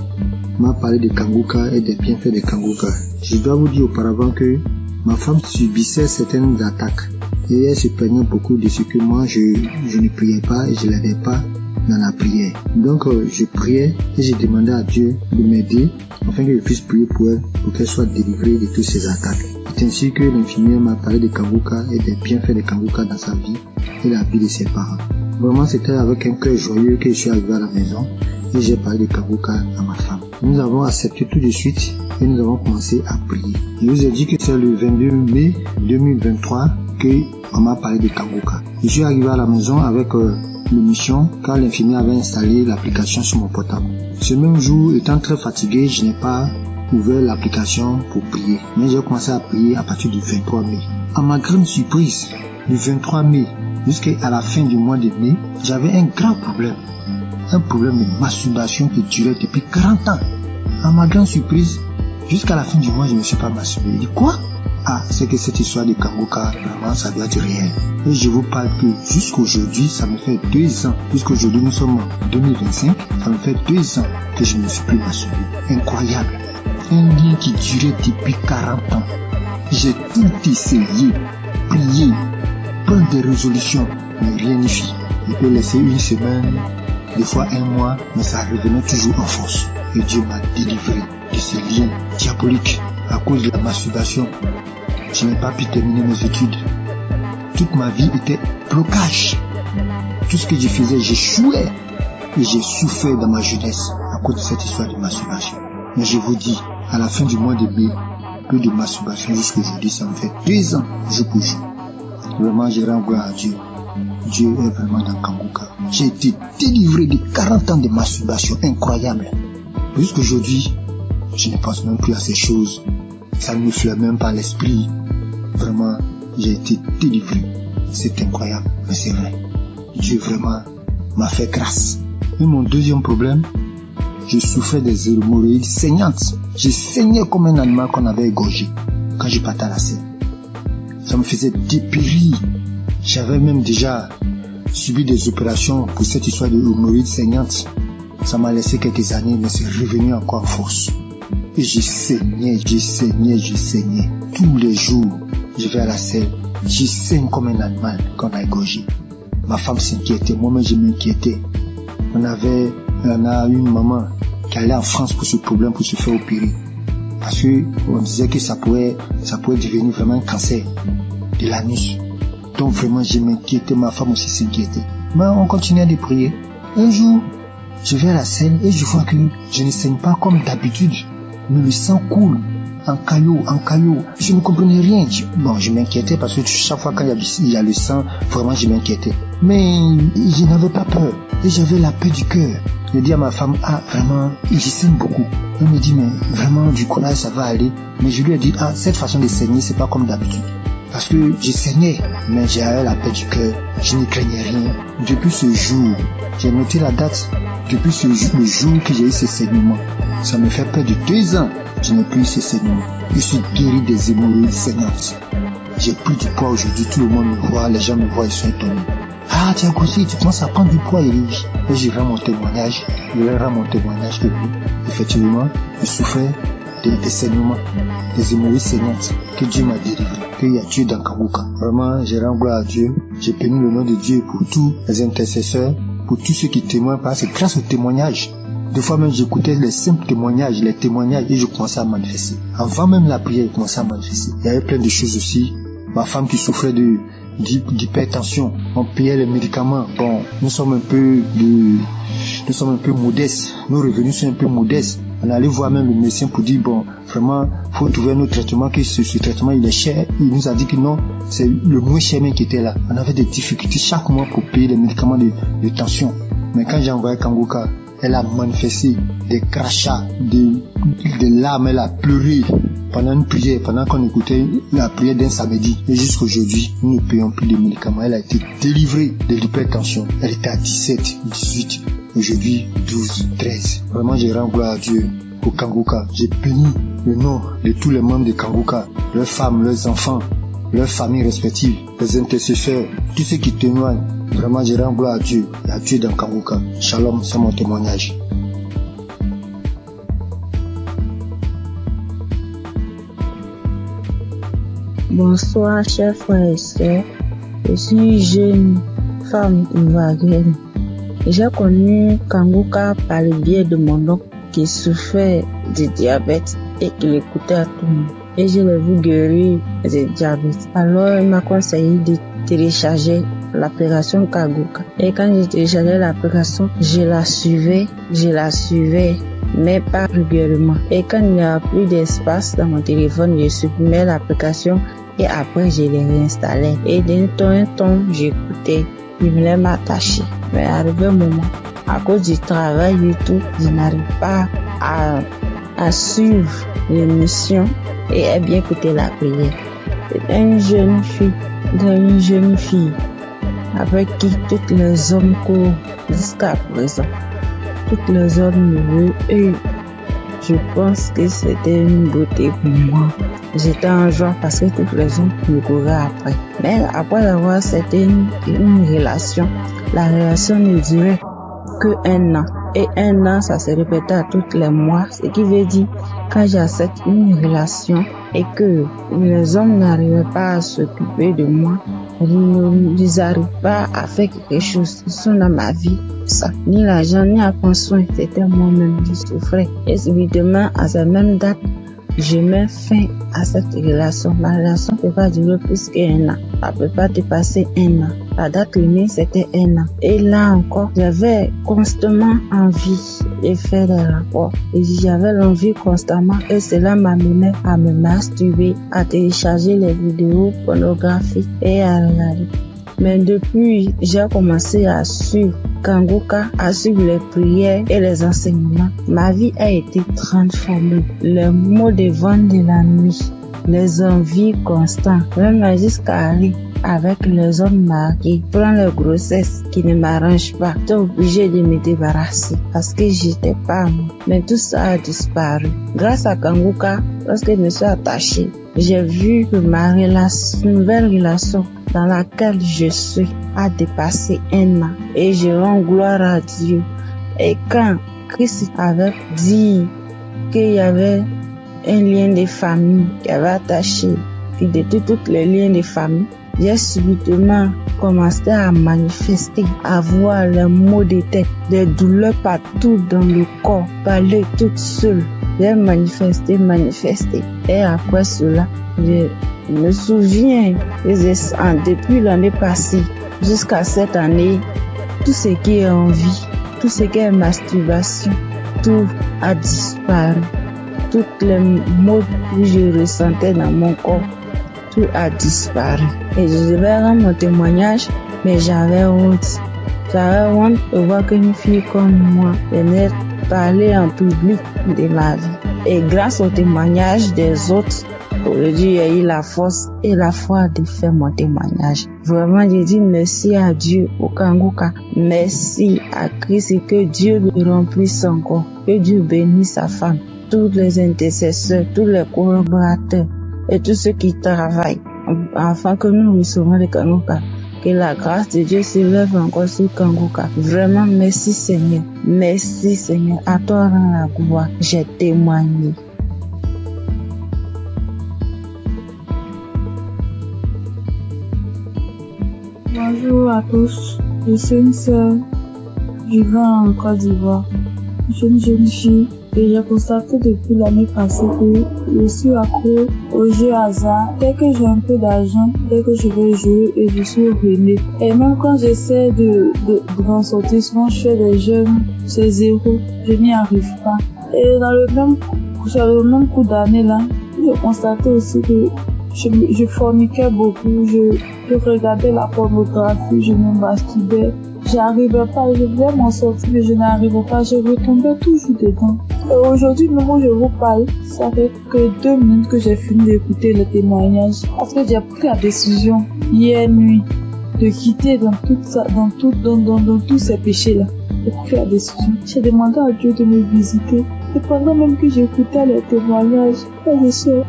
m'a parlé de Kangoka et des bienfaits de Kangoka. Je dois vous dire auparavant que ma femme subissait certaines attaques et elle se plaignait beaucoup de ce que moi je ne priais pas et je l'aidais pas dans la prière. Donc je priais et je demandais à Dieu de m'aider afin que je puisse prier pour elle, pour qu'elle soit délivrée de toutes ces attaques. C'est ainsi que l'infirmière m'a parlé de Kangoka et des bienfaits de Kangoka dans sa vie et la vie de ses parents. Vraiment, c'était avec un cœur joyeux que je suis arrivé à la maison et j'ai parlé de Kangoka à ma femme. nous avons accepté tout de suite et nous avons commencé à prier. Je vous ai dit que c'est le 22 mai 2023 qu'on m'a parlé de Kangoka. Je suis arrivé à la maison avec l'émission car l'infirmière avait installé l'application sur mon portable. Ce même jour, étant très fatigué, je n'ai pas ouvert l'application pour prier. Mais j'ai commencé à prier à partir du 23 mai. À ma grande surprise, du 23 mai jusqu'à la fin du mois de mai, j'avais un grand problème. Un problème de masturbation qui durait depuis 40 ans. À ma grande surprise, jusqu'à la fin du mois, je ne me suis pas masturbé. Je dis quoi? Ah, c'est que cette histoire de Kangoka, vraiment, ça doit être réel. Et je vous parle que jusqu'aujourd'hui, ça me fait 2 ans. Jusqu'aujourd'hui, nous sommes en 2025, ça me fait 2 ans que je ne me suis plus masturbé. Incroyable. Un lien qui durait depuis 40 ans. J'ai tout essayé, prié, prendre des résolutions, mais rien n'y fit. Je peux laisser une semaine, des fois 1 mois, mais ça revenait toujours en force. Et Dieu m'a délivré de ces liens diaboliques à cause de la masturbation. Je n'ai pas pu terminer mes études. Toute ma vie était blocage. Tout ce que je faisais, j'échouais. Et j'ai souffert dans ma jeunesse à cause de cette histoire de masturbation. Mais je vous dis, à la fin du mois de mai, peu de masturbation jusqu'aujourd'hui, ça me fait 2 ans, jour pour jour. Vraiment, je rends gloire à Dieu. Dieu est vraiment dans Kangoka. J'ai été délivré de 40 ans de masturbation incroyable. Jusqu'aujourd'hui, je ne pense même plus à ces choses. Ça ne me flaire même pas l'esprit. Vraiment, j'ai été délivré. C'est incroyable, mais c'est vrai. Dieu vraiment m'a fait grâce. Et mon deuxième problème, je souffrais des hémorroïdes saignantes. Je saignais comme un animal qu'on avait égorgé quand je partais à la scène. Ça me faisait dépérir. J'avais même déjà subi des opérations pour cette histoire de hémorroïdes saignantes. Ça m'a laissé quelques années, mais c'est revenu encore en force. Et je saignais. Tous les jours, je vais à la scène. Je saigne comme un animal qu'on a égorgé. Ma femme s'inquiétait, moi-même je m'inquiétais. On a une maman qui allait en France pour ce problème, pour se faire opérer. Parce qu'on disait que ça pouvait devenir vraiment un cancer de l'anus. Donc vraiment je m'inquiétais, ma femme aussi s'inquiétait. Mais on continuait de prier. Un jour, je vais à la scène et je vois que je ne saigne pas comme d'habitude. Mais le sang coule en caillot. Je ne comprenais rien. Je m'inquiétais parce que chaque fois qu'il y a le sang, vraiment je m'inquiétais. Mais je n'avais pas peur. Et j'avais la paix du cœur. Je dis à ma femme, vraiment, je saigne beaucoup. Elle me dit, mais vraiment, du courage, ça va aller. Mais je lui ai dit, cette façon de saigner, c'est pas comme d'habitude. Parce que je saignais, mais j'avais la paix du cœur. Je ne craignais rien. Depuis ce jour, j'ai noté la date. Depuis ce jour, le jour que j'ai eu ce saignement, ça me fait près de 2 ans. Je n'ai plus eu ce saignement. Je suis guéri des hémorroïdes saignantes. J'ai pris du poids aujourd'hui. Tout le monde me voit, les gens me voient, ils sont étonnés. Ah, tu as grossi, tu commences à prendre du poids, Eric. Et je rends mon témoignage. Que effectivement, je souffrais des saignements, des hémorroïdes saignantes, que Dieu m'a délivré, qu'il y a Dieu dans Kangoka. Vraiment, je rends gloire à Dieu. J'ai béni le nom de Dieu pour tous les intercesseurs, pour tous ceux qui témoignent, parce que grâce aux témoignages, des fois même j'écoutais les simples témoignages, et je commençais à manifester. Avant même la prière, je commençais à manifester. Il y avait plein de choses aussi. Ma femme qui souffrait d'hypertension, on payait les médicaments. Bon, nous sommes un peu modestes. Nos revenus sont un peu modestes. On allait voir même le médecin pour dire, bon, vraiment, faut trouver un autre traitement, que ce traitement, il est cher. Il nous a dit que non, c'est le moins cher même qui était là. On avait des difficultés chaque mois pour payer les médicaments de tension. Mais quand j'ai envoyé Kangoka, elle a manifesté des crachats, des larmes, elle a pleuré pendant une prière, pendant qu'on écoutait la prière d'un samedi. Et jusqu'aujourd'hui, nous ne payons plus de médicaments. Elle a été délivrée de l'hypertension. Elle était à 17, 18, aujourd'hui 12, 13. Vraiment, je rends gloire à Dieu pour Kangoka. J'ai béni le nom de tous les membres de Kangoka, leurs femmes, leurs enfants, leurs familles respectives, les intercesseurs, tous ceux qui témoignent. Vraiment, je rends gloire à Dieu dans Kangoka. Shalom, c'est mon témoignage. Bonsoir, chers frères et sœurs. Je suis jeune femme ivoirienne. J'ai connu Kangoka par le biais de mon oncle qui souffrait de diabète et qui l'écoutait à tout le monde. Et je l'ai vu guérir du diabète. Alors, il m'a conseillé de télécharger l'application Kangoka. Et quand j'ai téléchargé l'application, je la suivais mais pas régulièrement. Et quand il n'y a plus d'espace dans mon téléphone, je supprimais l'application et après je l'ai réinstallée. Et d'un temps en temps, j'écoutais, je voulais m'attacher. Mais arrivé un moment, à cause du travail et tout, je n'arrive pas à suivre l'émission et à bien écouter la prière. C'est une jeune fille avec qui tous les hommes courent jusqu'à présent. Tous les hommes me veulent et je pense que c'était une beauté pour moi. J'étais en joie parce que tous les hommes me couraient après. Mais après avoir c'était une relation, la relation ne durait que 1 an. Et 1 an, ça se répétait à tous les mois. Ce qui veut dire, quand j'accepte une relation et que les hommes n'arrivaient pas à s'occuper de moi, ils n'arrivent pas à faire quelque chose. Ils sont dans ma vie. Ça. Ni l'argent, ni à prendre soin. C'était moi-même qui souffrais. Et subitement, à cette même date, je mets fin à cette relation. Ma relation ne peut pas durer plus qu'1 an. Ça ne peut pas dépasser 1 an. La date limite, c'était 1 an. Et là encore, j'avais constamment envie de faire des rapports. Et j'avais l'envie constamment. Et cela m'amenait à me masturber, à télécharger les vidéos pornographiques et à regarder. Mais depuis, j'ai commencé à suivre Kangoka, à suivre les prières et les enseignements. Ma vie a été transformée. Les maux de vent de la nuit, les envies constantes, même jusqu'à aller avec les hommes mariés, prendre les grossesses qui ne m'arrangent pas. J'étais obligée de me débarrasser parce que j'étais pas moi. Mais tout ça a disparu. Grâce à Kangoka, lorsque je me suis attachée, j'ai vu que ma nouvelle relation dans laquelle je suis a dépassé 1 an. Et je rends gloire à Dieu. Et quand Christ avait dit qu'il y avait un lien de famille qui avait attaché, puis de tous les liens de famille, j'ai subitement commencé à manifester, à voir les maux de tête, des douleurs partout dans le corps, parler toute seule. J'ai manifesté. Et après cela, je me souviens, depuis l'année passée jusqu'à cette année, tout ce qui est envie, tout ce qui est masturbation, tout a disparu. Toutes les maux que je ressentais dans mon corps, tout a disparu. Et je devais rendre mon témoignage, mais j'avais honte. J'avais honte de voir qu'une fille comme moi venait parler en public de ma vie. Et grâce au témoignage des autres, aujourd'hui, j'ai eu la force et la foi de faire mon témoignage. Vraiment, je dis merci à Dieu, au Kangoka. Merci à Christ et que Dieu le remplisse encore. Que Dieu bénisse sa femme, tous les intercesseurs, tous les collaborateurs et tous ceux qui travaillent afin que nous recevons le Kangoka. Que la grâce de Dieu s'élève encore sur Kangoka. Vraiment, merci Seigneur. Merci Seigneur. À toi rend la gloire. J'ai témoigné. Bonjour à tous. Je suis une sœur vivant en Côte d'Ivoire. Je suis une jeune fille et j'ai constaté depuis l'année passée que je suis accro aux jeux hasard. Dès que j'ai un peu d'argent, dès que je vais jouer et je suis ruinée. Et même quand j'essaie de m'en sortir, souvent je fais des jeux, c'est 0. Je n'y arrive pas. Et dans le même coup d'année là, j'ai constaté aussi que je forniquais beaucoup, je regardais la pornographie, je me masturbais. J'arrivais pas, je voulais m'en sortir, mais je n'arrivais pas, je retombais toujours dedans. Et aujourd'hui, même où je vous parle, ça fait que 2 minutes que j'ai fini d'écouter le témoignage. Parce que j'ai pris la décision, hier nuit, de quitter dans tous ces péchés-là. J'ai pris la décision. J'ai demandé à Dieu de me visiter. Et pendant même que j'écoutais les témoignages,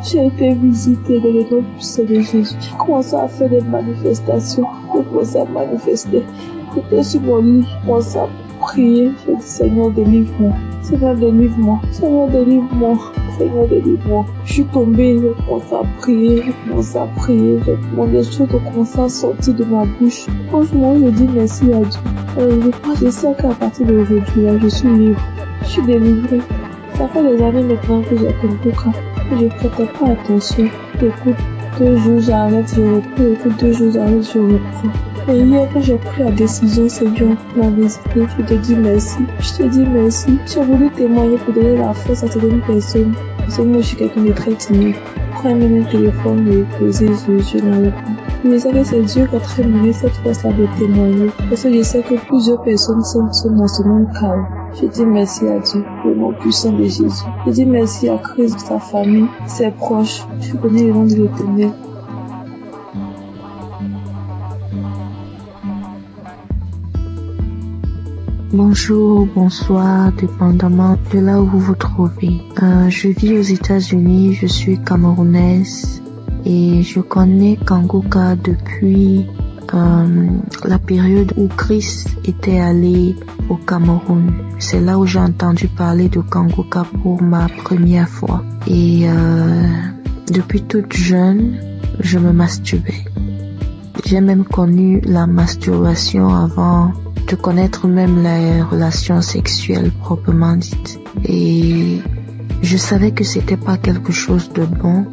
j'ai été visitée dans le nom puissant de Jésus. J'ai commencé à faire des manifestations. J'ai commencé à manifester. J'étais sur mon lit, je commençais à prier. J'ai dit, Seigneur, délivre-moi. Seigneur, délivre-moi. Seigneur, délivre-moi. Seigneur, délivre-moi. Je suis tombée, j'ai commencé à prier. J'ai demandé des choses ont commencé à sortir de ma bouche. Franchement, je dis merci à Dieu. Je sais qu'à partir d'aujourd'hui, là, je suis libre. Je suis délivrée. Ça fait des années maintenant que j'ai Kangoka. Je ne prêtais pas attention. Écoute, 2 jours j'arrête, je reprends. Écoute, 2 jours j'arrête, je reprends. Et hier que j'ai pris la décision, Seigneur, la visiter, je te dis merci. Je te dis merci. J'ai voulu témoigner pour donner la force à certaines personnes. Parce que moi, je suis quelqu'un de très timide. Quand même mon téléphone est posé, je n'en ai pas. Mais je sais que c'est Dieu qui a très donné cette force-là de témoigner. Parce que je sais que plusieurs personnes sont dans ce même cas. Je dis merci à Dieu, le nom puissant de Jésus. Je dis merci à Christ, sa famille, ses proches. Je connais le nom de l'Éternel. Bonjour, bonsoir, dépendamment de là où vous vous trouvez. Je vis aux États-Unis, je suis camerounaise et je connais Kangoka depuis la période où Christ était allé au Cameroun. C'est là où j'ai entendu parler de Kangoka pour ma première fois. Et depuis toute jeune, je me masturbais. J'ai même connu la masturbation avant de connaître même les relations sexuelles proprement dites. Et je savais que c'était pas quelque chose de bon,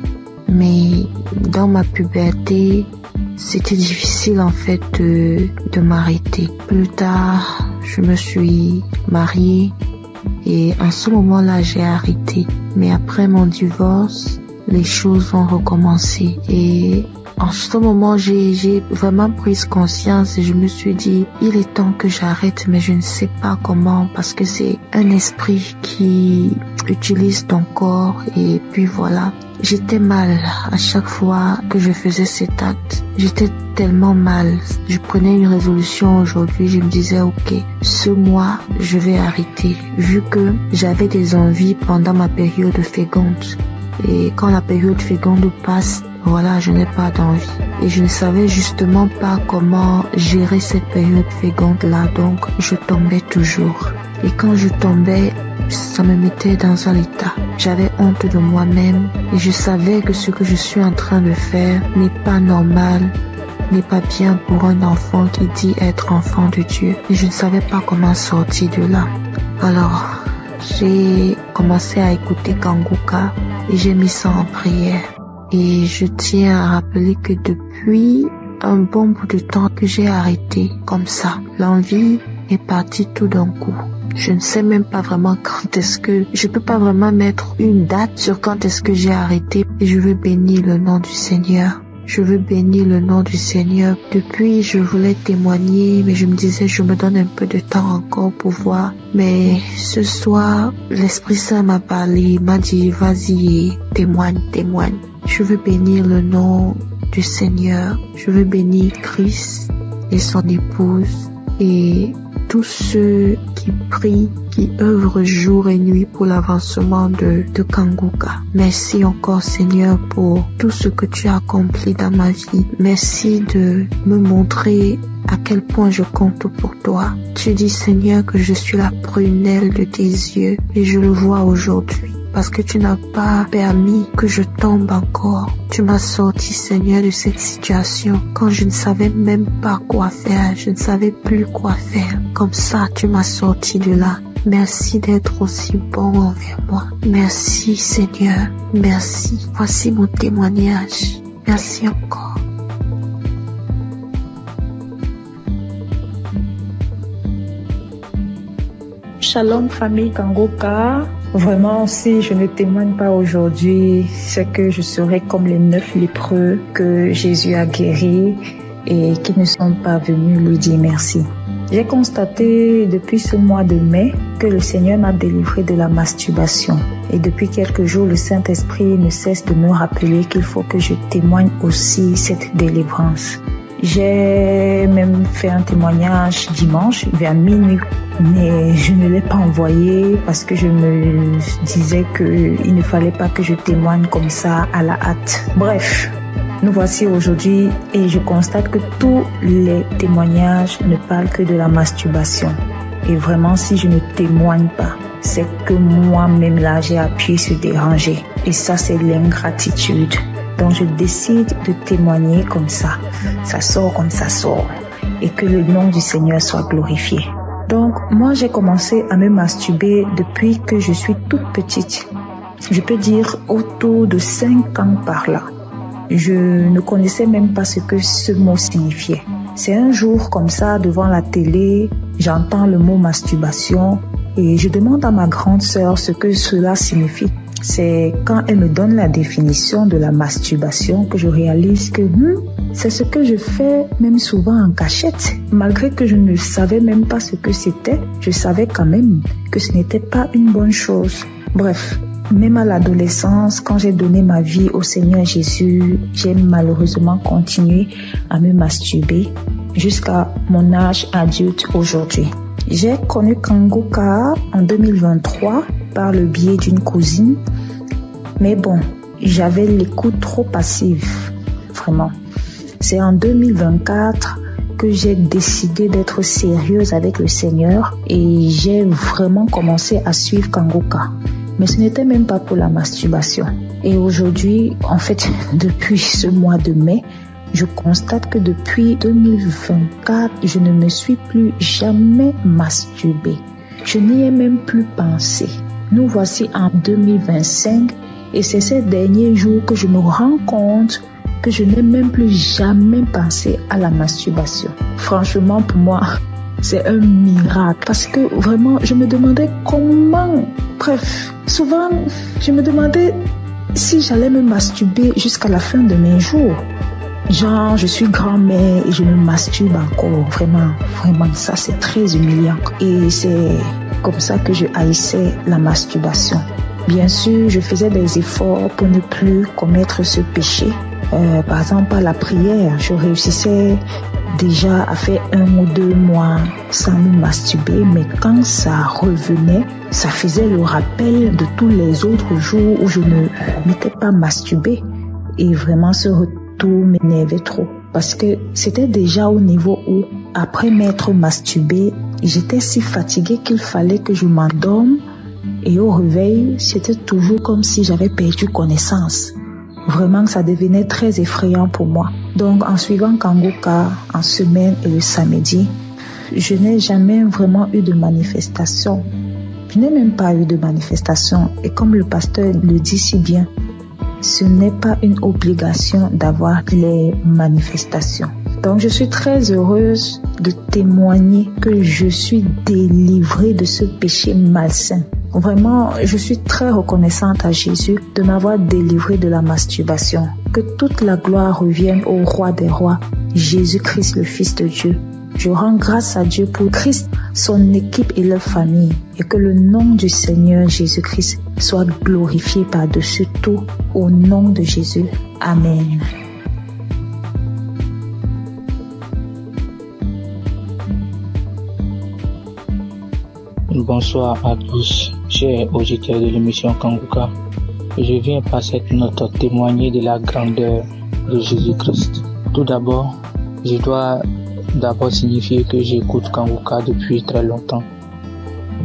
mais dans ma puberté, c'était difficile en fait de m'arrêter. Plus tard, je me suis mariée et en ce moment-là, j'ai arrêté. Mais après mon divorce, les choses ont recommencé et en ce moment, j'ai vraiment pris conscience et je me suis dit, il est temps que j'arrête, mais je ne sais pas comment parce que c'est un esprit qui utilise ton corps et puis voilà. J'étais mal à chaque fois que je faisais cet acte. J'étais tellement mal. Je prenais une résolution aujourd'hui, je me disais, ok, ce mois, je vais arrêter vu que j'avais des envies pendant ma période féconde. Et quand la période féconde passe, voilà, je n'ai pas d'envie. Et je ne savais justement pas comment gérer cette période féconde-là, donc je tombais toujours. Et quand je tombais, ça me mettait dans un état. J'avais honte de moi-même et je savais que ce que je suis en train de faire n'est pas normal, n'est pas bien pour un enfant qui dit être enfant de Dieu. Et je ne savais pas comment sortir de là. Alors, j'ai commencé à écouter Kangoka et j'ai mis ça en prière. Et je tiens à rappeler que depuis un bon bout de temps que j'ai arrêté comme ça, l'envie est partie tout d'un coup. Je ne sais même pas vraiment quand est-ce que... Je peux pas vraiment mettre une date sur quand est-ce que j'ai arrêté. Et je veux bénir le nom du Seigneur. Je veux bénir le nom du Seigneur. Depuis, je voulais témoigner, mais je me disais, je me donne un peu de temps encore pour voir. Mais ce soir, l'Esprit Saint m'a parlé, m'a dit, vas-y et témoigne. Je veux bénir le nom du Seigneur. Je veux bénir Christ et son épouse et tous ceux qui prient, qui œuvrent jour et nuit pour l'avancement de Kangoka. Merci encore Seigneur pour tout ce que tu as accompli dans ma vie. Merci de me montrer à quel point je compte pour toi. Tu dis Seigneur que je suis la prunelle de tes yeux et je le vois aujourd'hui. Parce que tu n'as pas permis que je tombe encore. Tu m'as sorti, Seigneur, de cette situation quand je ne savais même pas quoi faire. Je ne savais plus quoi faire. Comme ça, tu m'as sorti de là. Merci d'être aussi bon envers moi. Merci, Seigneur. Merci. Voici mon témoignage. Merci encore. Shalom, famille Kangoka. Vraiment, si je ne témoigne pas aujourd'hui, c'est que je serai comme les 9 lépreux que Jésus a guéris et qui ne sont pas venus lui dire merci. J'ai constaté depuis ce mois de mai que le Seigneur m'a délivré de la masturbation. Et depuis quelques jours, le Saint-Esprit ne cesse de me rappeler qu'il faut que je témoigne aussi cette délivrance. J'ai même fait un témoignage dimanche vers minuit, mais je ne l'ai pas envoyé parce que je me disais qu'il ne fallait pas que je témoigne comme ça à la hâte. Bref, nous voici aujourd'hui et je constate que tous les témoignages ne parlent que de la masturbation. Et vraiment, si je ne témoigne pas, c'est que moi-même là, j'ai appuyé sur déranger. Et ça, c'est l'ingratitude. Donc je décide de témoigner comme ça. Ça sort comme ça sort. Et que le nom du Seigneur soit glorifié. Donc moi j'ai commencé à me masturber depuis que je suis toute petite. Je peux dire autour de 5 ans par là. Je ne connaissais même pas ce que ce mot signifiait. C'est un jour comme ça, devant la télé, j'entends le mot masturbation et je demande à ma grande sœur ce que cela signifie. C'est quand elle me donne la définition de la masturbation que je réalise que c'est ce que je fais même souvent en cachette. Malgré que je ne savais même pas ce que c'était, je savais quand même que ce n'était pas une bonne chose. Bref, même à l'adolescence, quand j'ai donné ma vie au Seigneur Jésus, j'ai malheureusement continué à me masturber jusqu'à mon âge adulte aujourd'hui. J'ai connu Kangoka en 2023 par le biais d'une cousine. Mais bon, j'avais l'écoute trop passive, vraiment. C'est en 2024 que j'ai décidé d'être sérieuse avec le Seigneur et j'ai vraiment commencé à suivre Kangoka. Mais ce n'était même pas pour la masturbation. Et aujourd'hui, en fait, depuis ce mois de mai, je constate que depuis 2024, je ne me suis plus jamais masturbée. Je n'y ai même plus pensé. Nous voici en 2025 et c'est ces derniers jours que je me rends compte que je n'ai même plus jamais pensé à la masturbation. Franchement, pour moi, c'est un miracle parce que vraiment, je me demandais comment. Bref, souvent, je me demandais si j'allais me masturber jusqu'à la fin de mes jours. Genre, je suis grand-mère et je me masturbe encore. Vraiment, ça c'est très humiliant. Et c'est comme ça que je haïssais la masturbation. Bien sûr, je faisais des efforts pour ne plus commettre ce péché. Par exemple, à la prière, je réussissais déjà à faire 1 ou 2 mois sans me masturber, mais quand ça revenait, ça faisait le rappel de tous les autres jours où je ne m'étais pas masturbée. Et vraiment, ce retour m'énervait trop. Parce que c'était déjà au niveau où, après m'être masturbée, j'étais si fatiguée qu'il fallait que je m'endorme. Et au réveil, c'était toujours comme si j'avais perdu connaissance. Vraiment, ça devenait très effrayant pour moi. Donc, en suivant Kangoka en semaine et le samedi, je n'ai jamais vraiment eu de manifestation. Je n'ai même pas eu de manifestation. Et comme le pasteur le dit si bien, ce n'est pas une obligation d'avoir les manifestations. Donc, je suis très heureuse de témoigner que je suis délivrée de ce péché malsain. Vraiment, je suis très reconnaissante à Jésus de m'avoir délivrée de la masturbation. Que toute la gloire revienne au roi des rois, Jésus-Christ, le Fils de Dieu. Je rends grâce à Dieu pour Christ, son équipe et leur famille, et que le nom du Seigneur Jésus-Christ soit glorifié par-dessus tout, au nom de Jésus. Amen. Bonsoir à tous, chers auditeurs de l'émission Kangoka. Je viens par cette note témoigner de la grandeur de Jésus-Christ. Tout d'abord, je dois signifier que j'écoute Kangoka depuis très longtemps.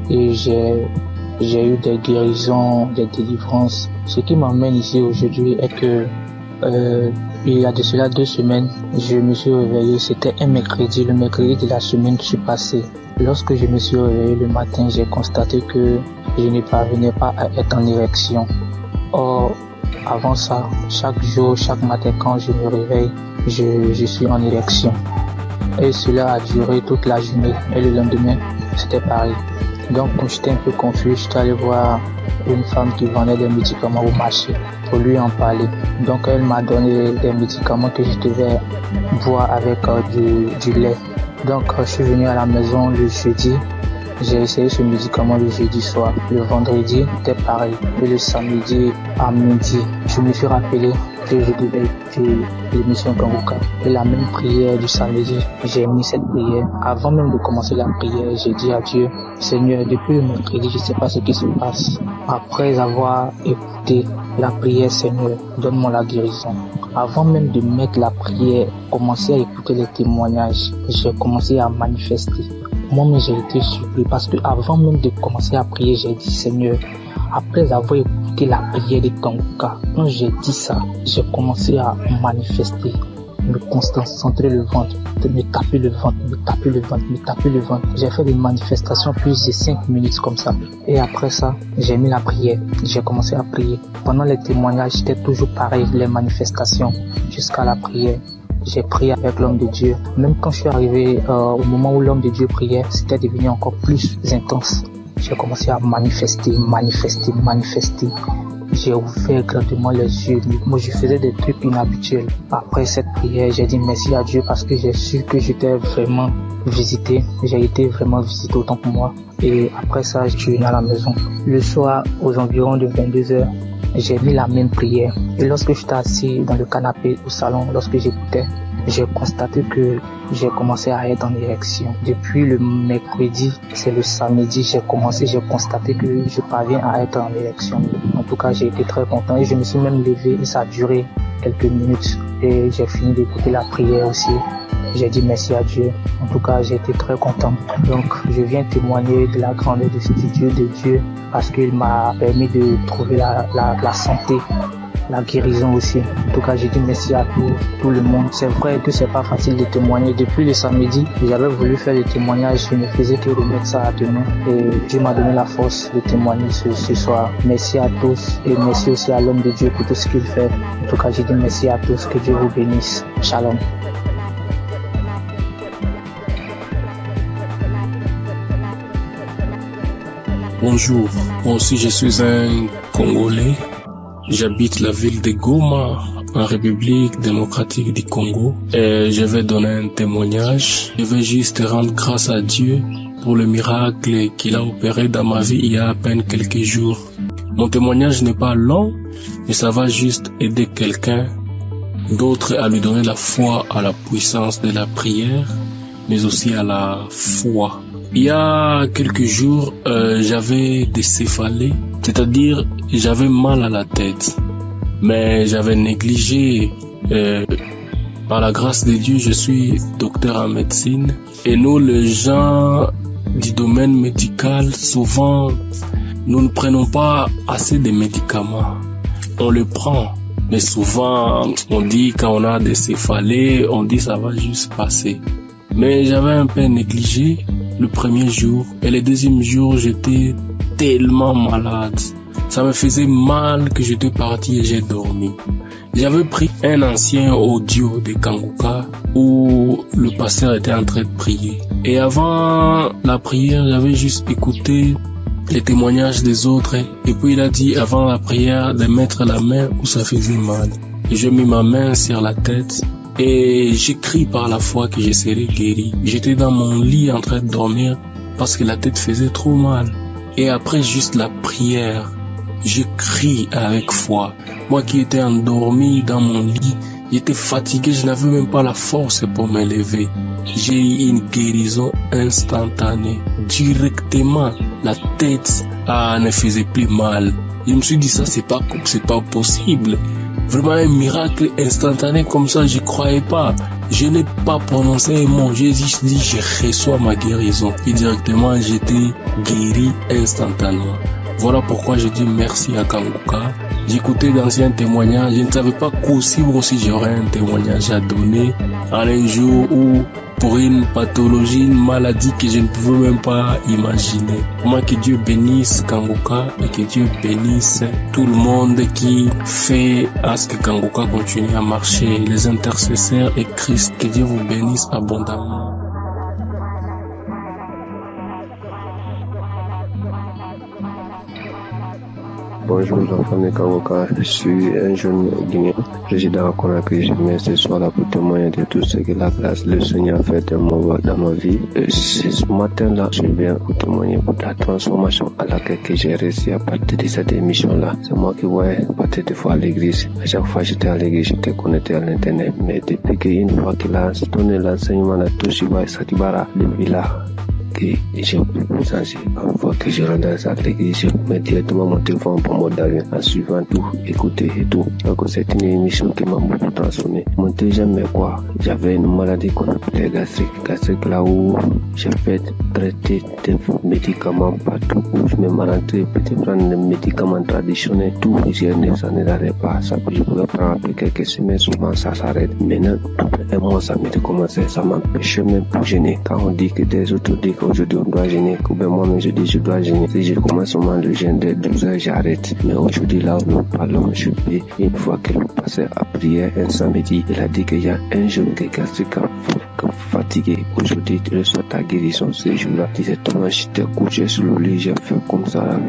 Et j'ai eu des guérisons, des délivrances. Ce qui m'emmène ici aujourd'hui est que il y a de cela 2 semaines, je me suis réveillé, c'était un mercredi, le mercredi de la semaine qui s'est passée. Lorsque je me suis réveillé le matin, j'ai constaté que je ne parvenais pas à être en érection. Or, avant ça, chaque jour, chaque matin quand je me réveille, je suis en érection. Et cela a duré toute la journée. Et le lendemain, c'était pareil. Donc, quand j'étais un peu confus, je suis allé voir une femme qui vendait des médicaments au marché pour lui en parler. Donc, elle m'a donné des médicaments que je devais boire avec du lait. Donc, je suis venu à la maison le jeudi. J'ai essayé ce médicament le jeudi soir. Le vendredi, c'était pareil. Et le samedi à midi, je me suis rappelé que je devais écouter l'émission Kangoka. Et la même prière du samedi, j'ai mis cette prière. Avant même de commencer la prière, j'ai dit à Dieu, Seigneur, depuis le mercredi, je ne sais pas ce qui se passe. Après avoir écouté la prière, Seigneur, donne-moi la guérison. Avant même de mettre la prière, commencer à écouter les témoignages, j'ai commencé à manifester. Moi-même, j'ai été surpris parce que avant même de commencer à prier, j'ai dit, Seigneur, après avoir écouté la prière de Kangoka, quand j'ai dit ça, j'ai commencé à manifester, me concentrer le ventre, me taper le ventre. J'ai fait des manifestations plus de 5 minutes comme ça. Et après ça, j'ai mis la prière. J'ai commencé à prier. Pendant les témoignages, c'était toujours pareil, les manifestations, jusqu'à la prière. j'ai prié avec l'homme de Dieu. Même quand je suis arrivé au moment où l'homme de Dieu priait, c'était devenu encore plus intense. J'ai commencé à manifester. J'ai ouvert grandement les yeux. Moi, je faisais des trucs inhabituels. Après cette prière, j'ai dit merci à Dieu parce que j'ai su que j'étais vraiment visité. J'ai été vraiment visité autant que moi. Et après ça, je suis venu à la maison. Le soir, aux environs de 22h, j'ai mis la même prière. Et lorsque j'étais assis dans le canapé au salon, lorsque j'écoutais, j'ai constaté que j'ai commencé à être en érection. Depuis le mercredi, c'est le samedi, j'ai constaté que je parviens à être en érection. En tout cas, j'ai été très content et je me suis même levé et ça a duré quelques minutes. Et j'ai fini d'écouter la prière aussi. J'ai dit merci à Dieu. En tout cas, j'ai été très content. Donc, je viens témoigner de la grandeur de Dieu parce qu'il m'a permis de trouver la santé, la guérison aussi. En tout cas, j'ai dit merci à tout le monde. C'est vrai que c'est pas facile de témoigner. Depuis le samedi, j'avais voulu faire des témoignages. Je ne faisais que remettre ça à demain. Et Dieu m'a donné la force de témoigner ce soir. Merci à tous et merci aussi à l'homme de Dieu pour tout ce qu'il fait. En tout cas, j'ai dit merci à tous. Que Dieu vous bénisse. Shalom. Bonjour, moi aussi je suis un Congolais. J'habite la ville de Goma, en République démocratique du Congo. Et je vais donner un témoignage. Je vais juste rendre grâce à Dieu pour le miracle qu'il a opéré dans ma vie il y a à peine quelques jours. Mon témoignage n'est pas long, mais ça va juste aider quelqu'un d'autre à lui donner la foi à la puissance de la prière, mais aussi à la foi. Il y a quelques jours, j'avais des céphalées, c'est-à-dire j'avais mal à la tête, mais j'avais négligé. Par la grâce de Dieu, je suis docteur en médecine et nous, les gens du domaine médical, souvent, nous ne prenons pas assez de médicaments. On le prend, mais souvent, on dit quand on a des céphalées, on dit ça va juste passer. Mais j'avais un peu négligé le premier jour et le deuxième jour, j'étais tellement malade. Ça me faisait mal que j'étais parti et j'ai dormi. J'avais pris un ancien audio de Kanguka où le pasteur était en train de prier. Et avant la prière, j'avais juste écouté les témoignages des autres. Et puis il a dit avant la prière de mettre la main où ça faisait mal. Et j'ai mis ma main sur la tête. Et j'ai crié par la foi que je serais guéri. J'étais dans mon lit en train de dormir parce que la tête faisait trop mal. Et après juste la prière, je crie avec foi. Moi qui étais endormi dans mon lit, j'étais fatigué, je n'avais même pas la force pour me lever. J'ai eu une guérison instantanée. Directement, la tête ne faisait plus mal. Je me suis dit ça, c'est pas possible. Vraiment un miracle instantané comme ça, je croyais pas. Je n'ai pas prononcé un mot, j'ai juste dit je reçois ma guérison. Et directement j'étais guéri instantanément. Voilà pourquoi je dis merci à Kanguka. J'écoutais d'anciens témoignages, je ne savais pas qu'aussi moi aussi j'aurais un témoignage à donner à un jour où pour une pathologie, une maladie que je ne pouvais même pas imaginer. Moi, que Dieu bénisse Kanguka et que Dieu bénisse tout le monde qui fait à ce que Kanguka continue à marcher, les intercesseurs et Christ, que Dieu vous bénisse abondamment. Bonjour, enfants de Kanguka. Je suis un jeune Guinéen, résident à Conakry. Je viens ce soir là pour témoigner de tout ce que la grâce le Seigneur a fait dans ma vie. Ce matin-là, je viens pour témoigner pour la transformation à laquelle j'ai réussi à partir de cette émission-là. C'est moi qui voyais partir des fois à l'église. À chaque fois que j'étais à l'église, j'étais connecté à l'internet. Mais depuis qu'une fois qu'il a donné l'enseignement de Toshiba et Satibara, depuis là, que j'ai senti, une fois que je rentre à l'église, je mets directement mon téléphone pour mode d'avion en suivant tout, écouter et tout. Donc c'est une émission qui m'a beaucoup transformé. Mon deuxième, mais quoi, j'avais une maladie qu'on appelait gastrique là où j'ai fait traiter des médicaments partout où je me rentré, peut-être prendre des médicaments traditionnels, tout, ça ne n'arrête pas, ça je pouvais prendre après quelques semaines, souvent ça s'arrête. Maintenant, tout un mois ça m'était commencé, ça m'empêchait même pour gêner. Quand on dit que des autres disent aujourd'hui on doit jeûner, ou bien moi-même je dis je dois jeûner. Si je commence seulement le jeûne dès 12 heures, j'arrête. Mais aujourd'hui là où nous parlons, je peux, une fois que le pasteur a prié un samedi, il a dit qu'il y a un jour que quelqu'un fatigué. Aujourd'hui, tu reçois ta guérison ce jour-là. Directement, j'étais couché sur le lit, j'ai fait comme ça. Là.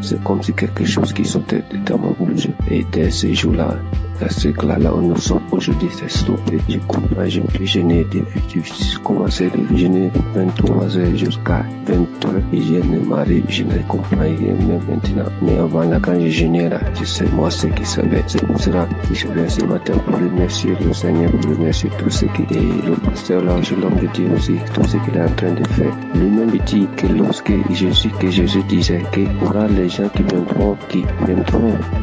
C'est comme si quelque chose qui sortait dans mon bouche. Et dès ce jour-là, à ce là où nous sommes aujourd'hui, c'est stoppé. Je comprends, je peux jeûner depuis que j'ai commencé de jeûner de 23 heures jusqu'à 20 heures. Et je ne m'arrive, je ne comprends même maintenant. Mais avant là, quand je jeûnais là, je sais moi ce qui savait. C'est pour cela que je viens ce matin pour remercier le Seigneur, pour remercier tout ce qui est le pasteur là, je l'homme de Dieu aussi, tout ce qu'il est en train de faire. Lui-même dit que lorsque Jésus disait qu'il y aura les gens qui viendront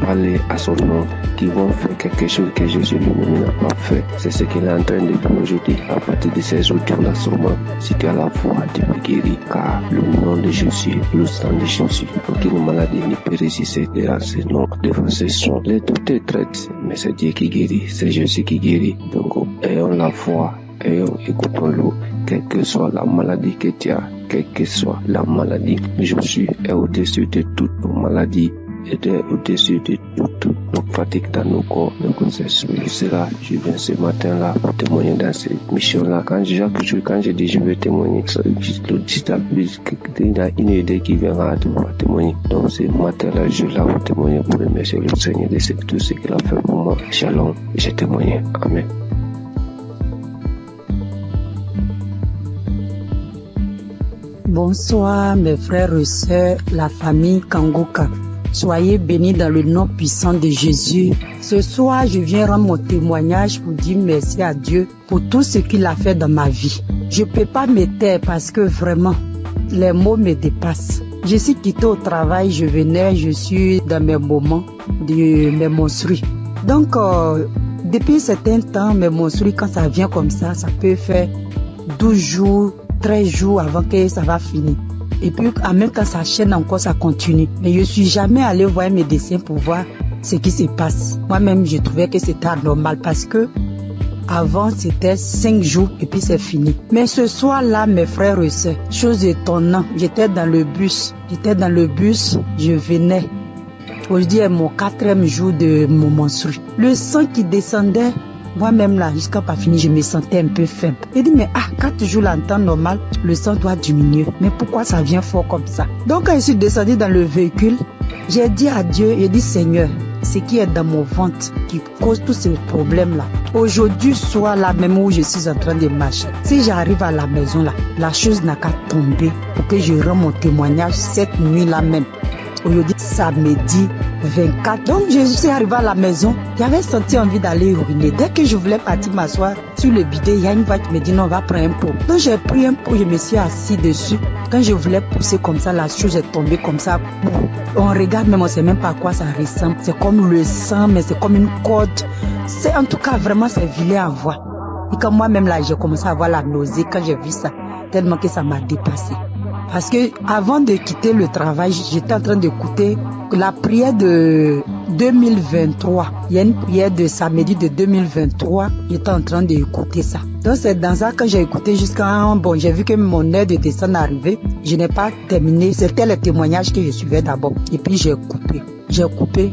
parler à son nom, qui vont faire quelque chose que Jésus lui-même n'a pas fait. C'est ce qu'il est en train de faire aujourd'hui. À partir de ces audios-là, sûrement, si tu as la foi, tu peux guérir, car le nom de Jésus, le sang de Jésus, aucune maladie ne peut résister devant ce nom, devant ce son. Les docteurs traitent, mais c'est Dieu qui guérit, c'est Jésus qui guérit. Donc, ayons la foi, écoutons-le, quelle que soit la maladie que tu as, quelle que soit la maladie. Jésus est au-dessus de toute maladie. Et au-dessus de toute fatigue dans nos corps. Donc c'est cela, je viens ce matin-là pour témoigner dans cette mission-là. Quand je dis je vais témoigner, il y a une idée qui viendra de pouvoir témoigner. Donc ce matin-là, je suis là pour témoigner, pour remercier le Seigneur de tout ce qu'il a fait pour moi. Shalom, j'ai témoigné. Amen. Bonsoir mes frères et sœurs, la famille Kangoka. Soyez bénis dans le nom puissant de Jésus. Ce soir, je viens rendre mon témoignage pour dire merci à Dieu pour tout ce qu'il a fait dans ma vie. Je ne peux pas me taire parce que vraiment, les mots me dépassent. Je suis quitté au travail, je suis dans mes moments de mes menstrues. Donc, depuis un certain temps, mes menstrues, quand ça vient comme ça peut faire 12 jours, 13 jours avant que ça va finir. Et puis, en même temps, ça chaîne encore, ça continue. Mais je ne suis jamais allé voir mes médecin pour voir ce qui se passe. Moi-même, je trouvais que c'était anormal parce que avant, c'était 5 jours et puis c'est fini. Mais ce soir-là, mes frères et sœurs, chose étonnante, j'étais dans le bus, je venais. Aujourd'hui est mon 4e jour de mon menstru. Le sang qui descendait, moi-même là, jusqu'à pas fini, je me sentais un peu faible. J'ai dit, mais 4 jours là, en temps normal, le sang doit diminuer. Mais pourquoi ça vient fort comme ça? Donc quand je suis descendu dans le véhicule, j'ai dit à Dieu, j'ai dit, Seigneur, ce qui est dans mon ventre qui cause tous ces problèmes-là. Aujourd'hui, soit là même où je suis en train de marcher, si j'arrive à la maison là, la chose n'a qu'à tomber pour que je rende mon témoignage cette nuit-là même. Aujourd'hui, samedi 24. Donc, je suis arrivée à la maison. J'avais senti envie d'aller uriner. Dès que je voulais partir m'asseoir sur le bidet, il y a une voix qui me dit non, on va prendre un pot. Donc, j'ai pris un pot, je me suis assis dessus. Quand je voulais pousser comme ça, la chose est tombée comme ça. On regarde, même on ne sait même pas à quoi ça ressemble. C'est comme le sang, mais c'est comme une corde. C'est en tout cas vraiment, c'est vilain à voir. Et quand moi-même là, j'ai commencé à avoir la nausée quand j'ai vu ça, tellement que ça m'a dépassé. Parce que avant de quitter le travail, j'étais en train d'écouter la prière de 2023. Il y a une prière de samedi de 2023. J'étais en train d'écouter ça. Donc c'est dans ça que j'ai écouté jusqu'à... Bon, j'ai vu que mon heure de descente est arrivée. Je n'ai pas terminé. C'était le témoignage que je suivais d'abord. Et puis j'ai coupé.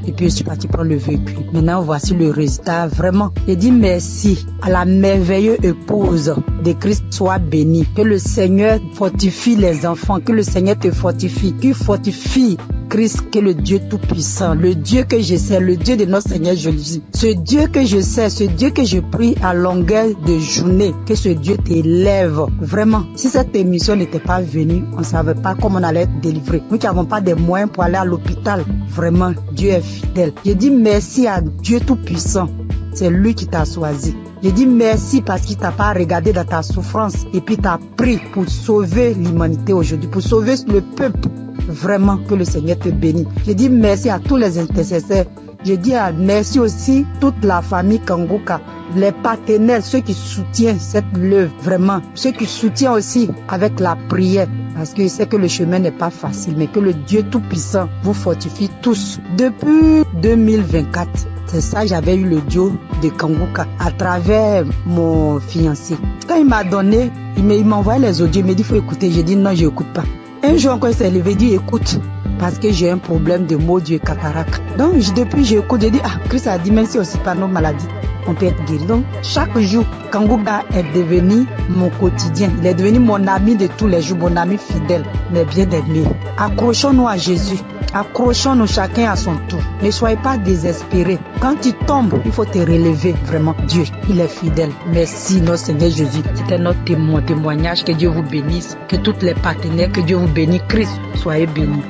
Et puis je suis parti prendre le véhicule. Maintenant, voici le résultat. Vraiment, j'ai dit merci à la merveilleuse épouse de Christ soit bénie. Que le Seigneur fortifie les enfants. Que le Seigneur te fortifie. Qu'il fortifie Christ, que le Dieu tout-puissant. Le Dieu que je sais, le Dieu de notre Seigneur Jésus. Ce Dieu que je sais, ce Dieu que je prie à longueur de journée. Que ce Dieu t'élève. Vraiment, si cette émission n'était pas venue, on ne savait pas comment on allait être délivré. Nous qui n'avons pas de moyens pour aller à l'hôpital. Vraiment, Dieu est fidèle. Je dis merci à Dieu tout-puissant. C'est lui qui t'a choisi. Je dis merci parce qu'il t'a pas regardé dans ta souffrance et puis t'a pris pour sauver l'humanité aujourd'hui, pour sauver le peuple. Vraiment, que le Seigneur te bénisse. Je dis merci à tous les intercesseurs. Je dis merci aussi toute la famille Kangoka, les partenaires, ceux qui soutiennent cette œuvre, vraiment, ceux qui soutiennent aussi avec la prière. parce que je sais que le chemin n'est pas facile, mais que le Dieu Tout-Puissant vous fortifie tous. Depuis 2024, c'est ça, j'avais eu le duo de Kanguka à travers mon fiancé. Quand il m'a donné, il m'a envoyé les audios, il m'a dit il faut écouter. J'ai dit non, je n'écoute pas. Un jour encore, il s'est levé, il dit écoute, parce que j'ai un problème de maux d'yeux cataracte. Donc depuis, j'écoute, j'ai dit Christ a dit même si aussi par nos maladies, on peut être guéri. Donc chaque jour, Kanguka est devenu mon quotidien. Il est devenu mon ami de tous les jours, mon ami fidèle, mais bien aimé. Accrochons-nous à Jésus. Accrochons-nous chacun à son tour. Ne soyez pas désespérés. Quand tu tombes, il faut te relever. Vraiment, Dieu, il est fidèle. Merci, notre Seigneur Jésus. C'était notre témoignage. Que Dieu vous bénisse. Que tous les partenaires, que Dieu vous bénisse. Christ, soyez bénis.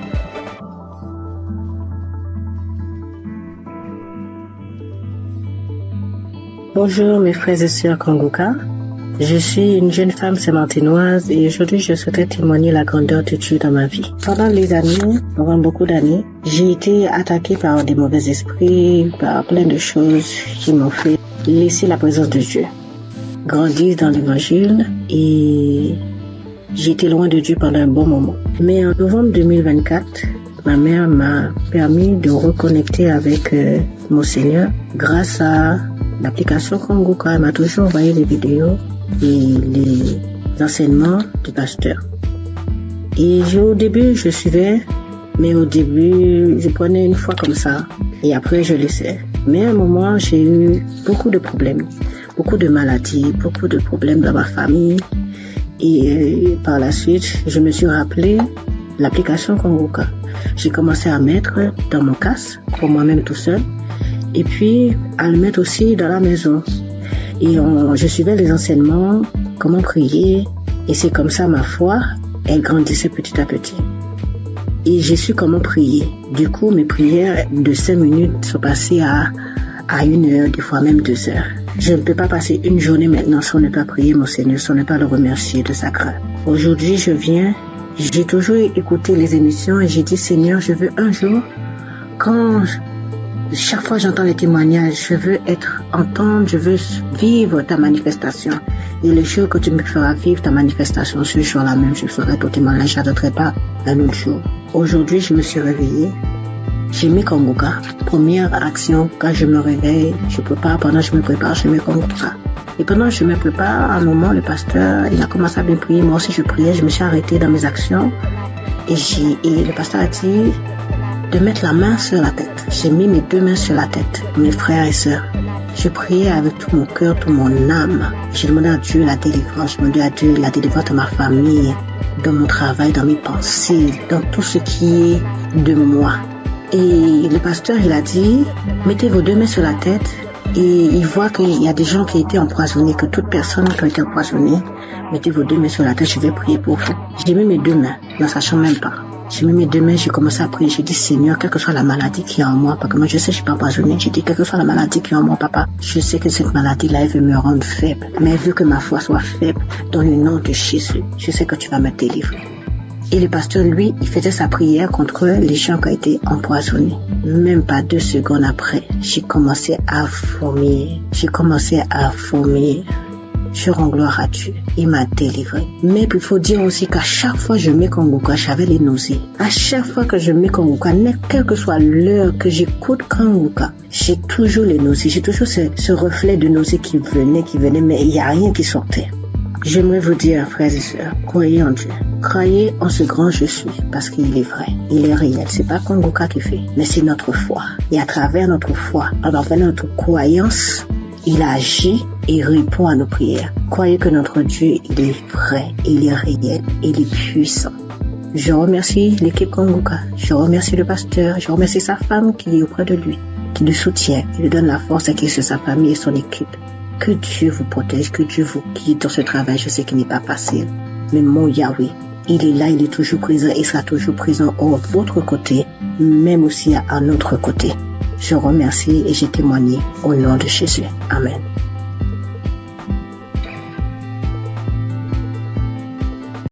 Bonjour mes frères et sœurs Kanguka. Je suis une jeune femme sémantinoise et aujourd'hui je souhaiterais témoigner la grandeur de Dieu dans ma vie. Pendant les années, pendant beaucoup d'années, j'ai été attaquée par des mauvais esprits, par plein de choses qui m'ont fait laisser la présence de Dieu. Grandir dans l'évangile et j'ai été loin de Dieu pendant un bon moment. Mais en novembre 2024, ma mère m'a permis de reconnecter avec mon Seigneur grâce à l'application Kanguka. Elle m'a toujours envoyé les vidéos et les enseignements du pasteur. Et au début, je suivais, mais au début, je prenais une fois comme ça et après, je laissais. Mais à un moment, j'ai eu beaucoup de problèmes, beaucoup de maladies, beaucoup de problèmes dans ma famille. Et par la suite, je me suis rappelé l'application Kanguka. J'ai commencé à mettre dans mon casque, pour moi-même tout seul, et puis à le mettre aussi dans la maison. Et je suivais les enseignements, comment prier, et c'est comme ça ma foi, elle grandissait petit à petit. Et j'ai su comment prier. Du coup, mes prières de 5 minutes sont passées à 1 heure, des fois même 2 heures. Je ne peux pas passer une journée maintenant sans ne pas prier mon Seigneur, sans ne pas le remercier de sa grâce. Aujourd'hui, j'ai toujours écouté les émissions et j'ai dit Seigneur, je veux un jour, chaque fois j'entends les témoignages, je veux entendre, je veux vivre ta manifestation. Et le jour que tu me feras vivre ta manifestation, ce jour-là même, je ferai ton témoignage, je n'attendrai pas un autre jour. Aujourd'hui, je me suis réveillée, j'ai mis Kanguka. Première action, quand je me réveille, je prépare, pendant que je me prépare, je mets Kanguka. Et pendant que je me prépare, à un moment, le pasteur, il a commencé à bien prier. Moi aussi, je priais, je me suis arrêtée dans mes actions. Et le pasteur a dit de mettre la main sur la tête. J'ai mis mes 2 mains sur la tête, mes frères et sœurs. Je priais avec tout mon cœur, toute mon âme. J'ai demandé à Dieu la délivrance. J'ai demandé à Dieu la délivrance de ma famille, dans mon travail, dans mes pensées, dans tout ce qui est de moi. Et le pasteur, il a dit, mettez vos 2 mains sur la tête. Et il voit qu'il y a des gens qui ont été empoisonnés, que toute personne qui a été empoisonnée, mettez vos 2 mains sur la tête, je vais prier pour vous. J'ai mis mes 2 mains, ne sachant même pas. J'ai mis mes 2 mains, j'ai commencé à prier. J'ai dit, Seigneur, quelle que soit la maladie qui est en moi, parce que moi je sais que je suis pas empoisonnée. J'ai dit, quelle que soit la maladie qui est en moi, papa, je sais que cette maladie-là, elle veut me rendre faible. Mais elle veut que ma foi soit faible. Dans le nom de Jésus, je sais que tu vas me délivrer. Et le pasteur, lui, il faisait sa prière contre les gens qui ont été empoisonnés. Même pas 2 secondes après, j'ai commencé à vomir. Je rends gloire à Dieu. Il m'a délivré. Mais il faut dire aussi qu'à chaque fois que je mets Kanguka, j'avais les nausées. À chaque fois que je mets Kanguka, quelle que soit l'heure que j'écoute Kanguka, j'ai toujours les nausées. J'ai toujours ce reflet de nausées qui venait, mais il n'y a rien qui sortait. J'aimerais vous dire, frères et sœurs, croyez en Dieu. Croyez en ce grand je suis, parce qu'il est vrai, il est réel. C'est pas Kanguka qui fait, mais c'est notre foi. Et à travers notre foi, à travers notre croyance, il agit et répond à nos prières. Croyez que notre Dieu, il est vrai, il est réel, il est puissant. Je remercie l'équipe Kanguka, je remercie le pasteur, je remercie sa femme qui est auprès de lui, qui le soutient, qui lui donne la force et qui est sur sa famille et son équipe. Que Dieu vous protège, que Dieu vous guide dans ce travail. Je sais qu'il n'est pas facile. Mais mon Yahweh, il est là, il est toujours présent, il sera toujours présent à votre côté, même aussi à notre côté. Je remercie et j'ai témoigné au nom de Jésus. Amen.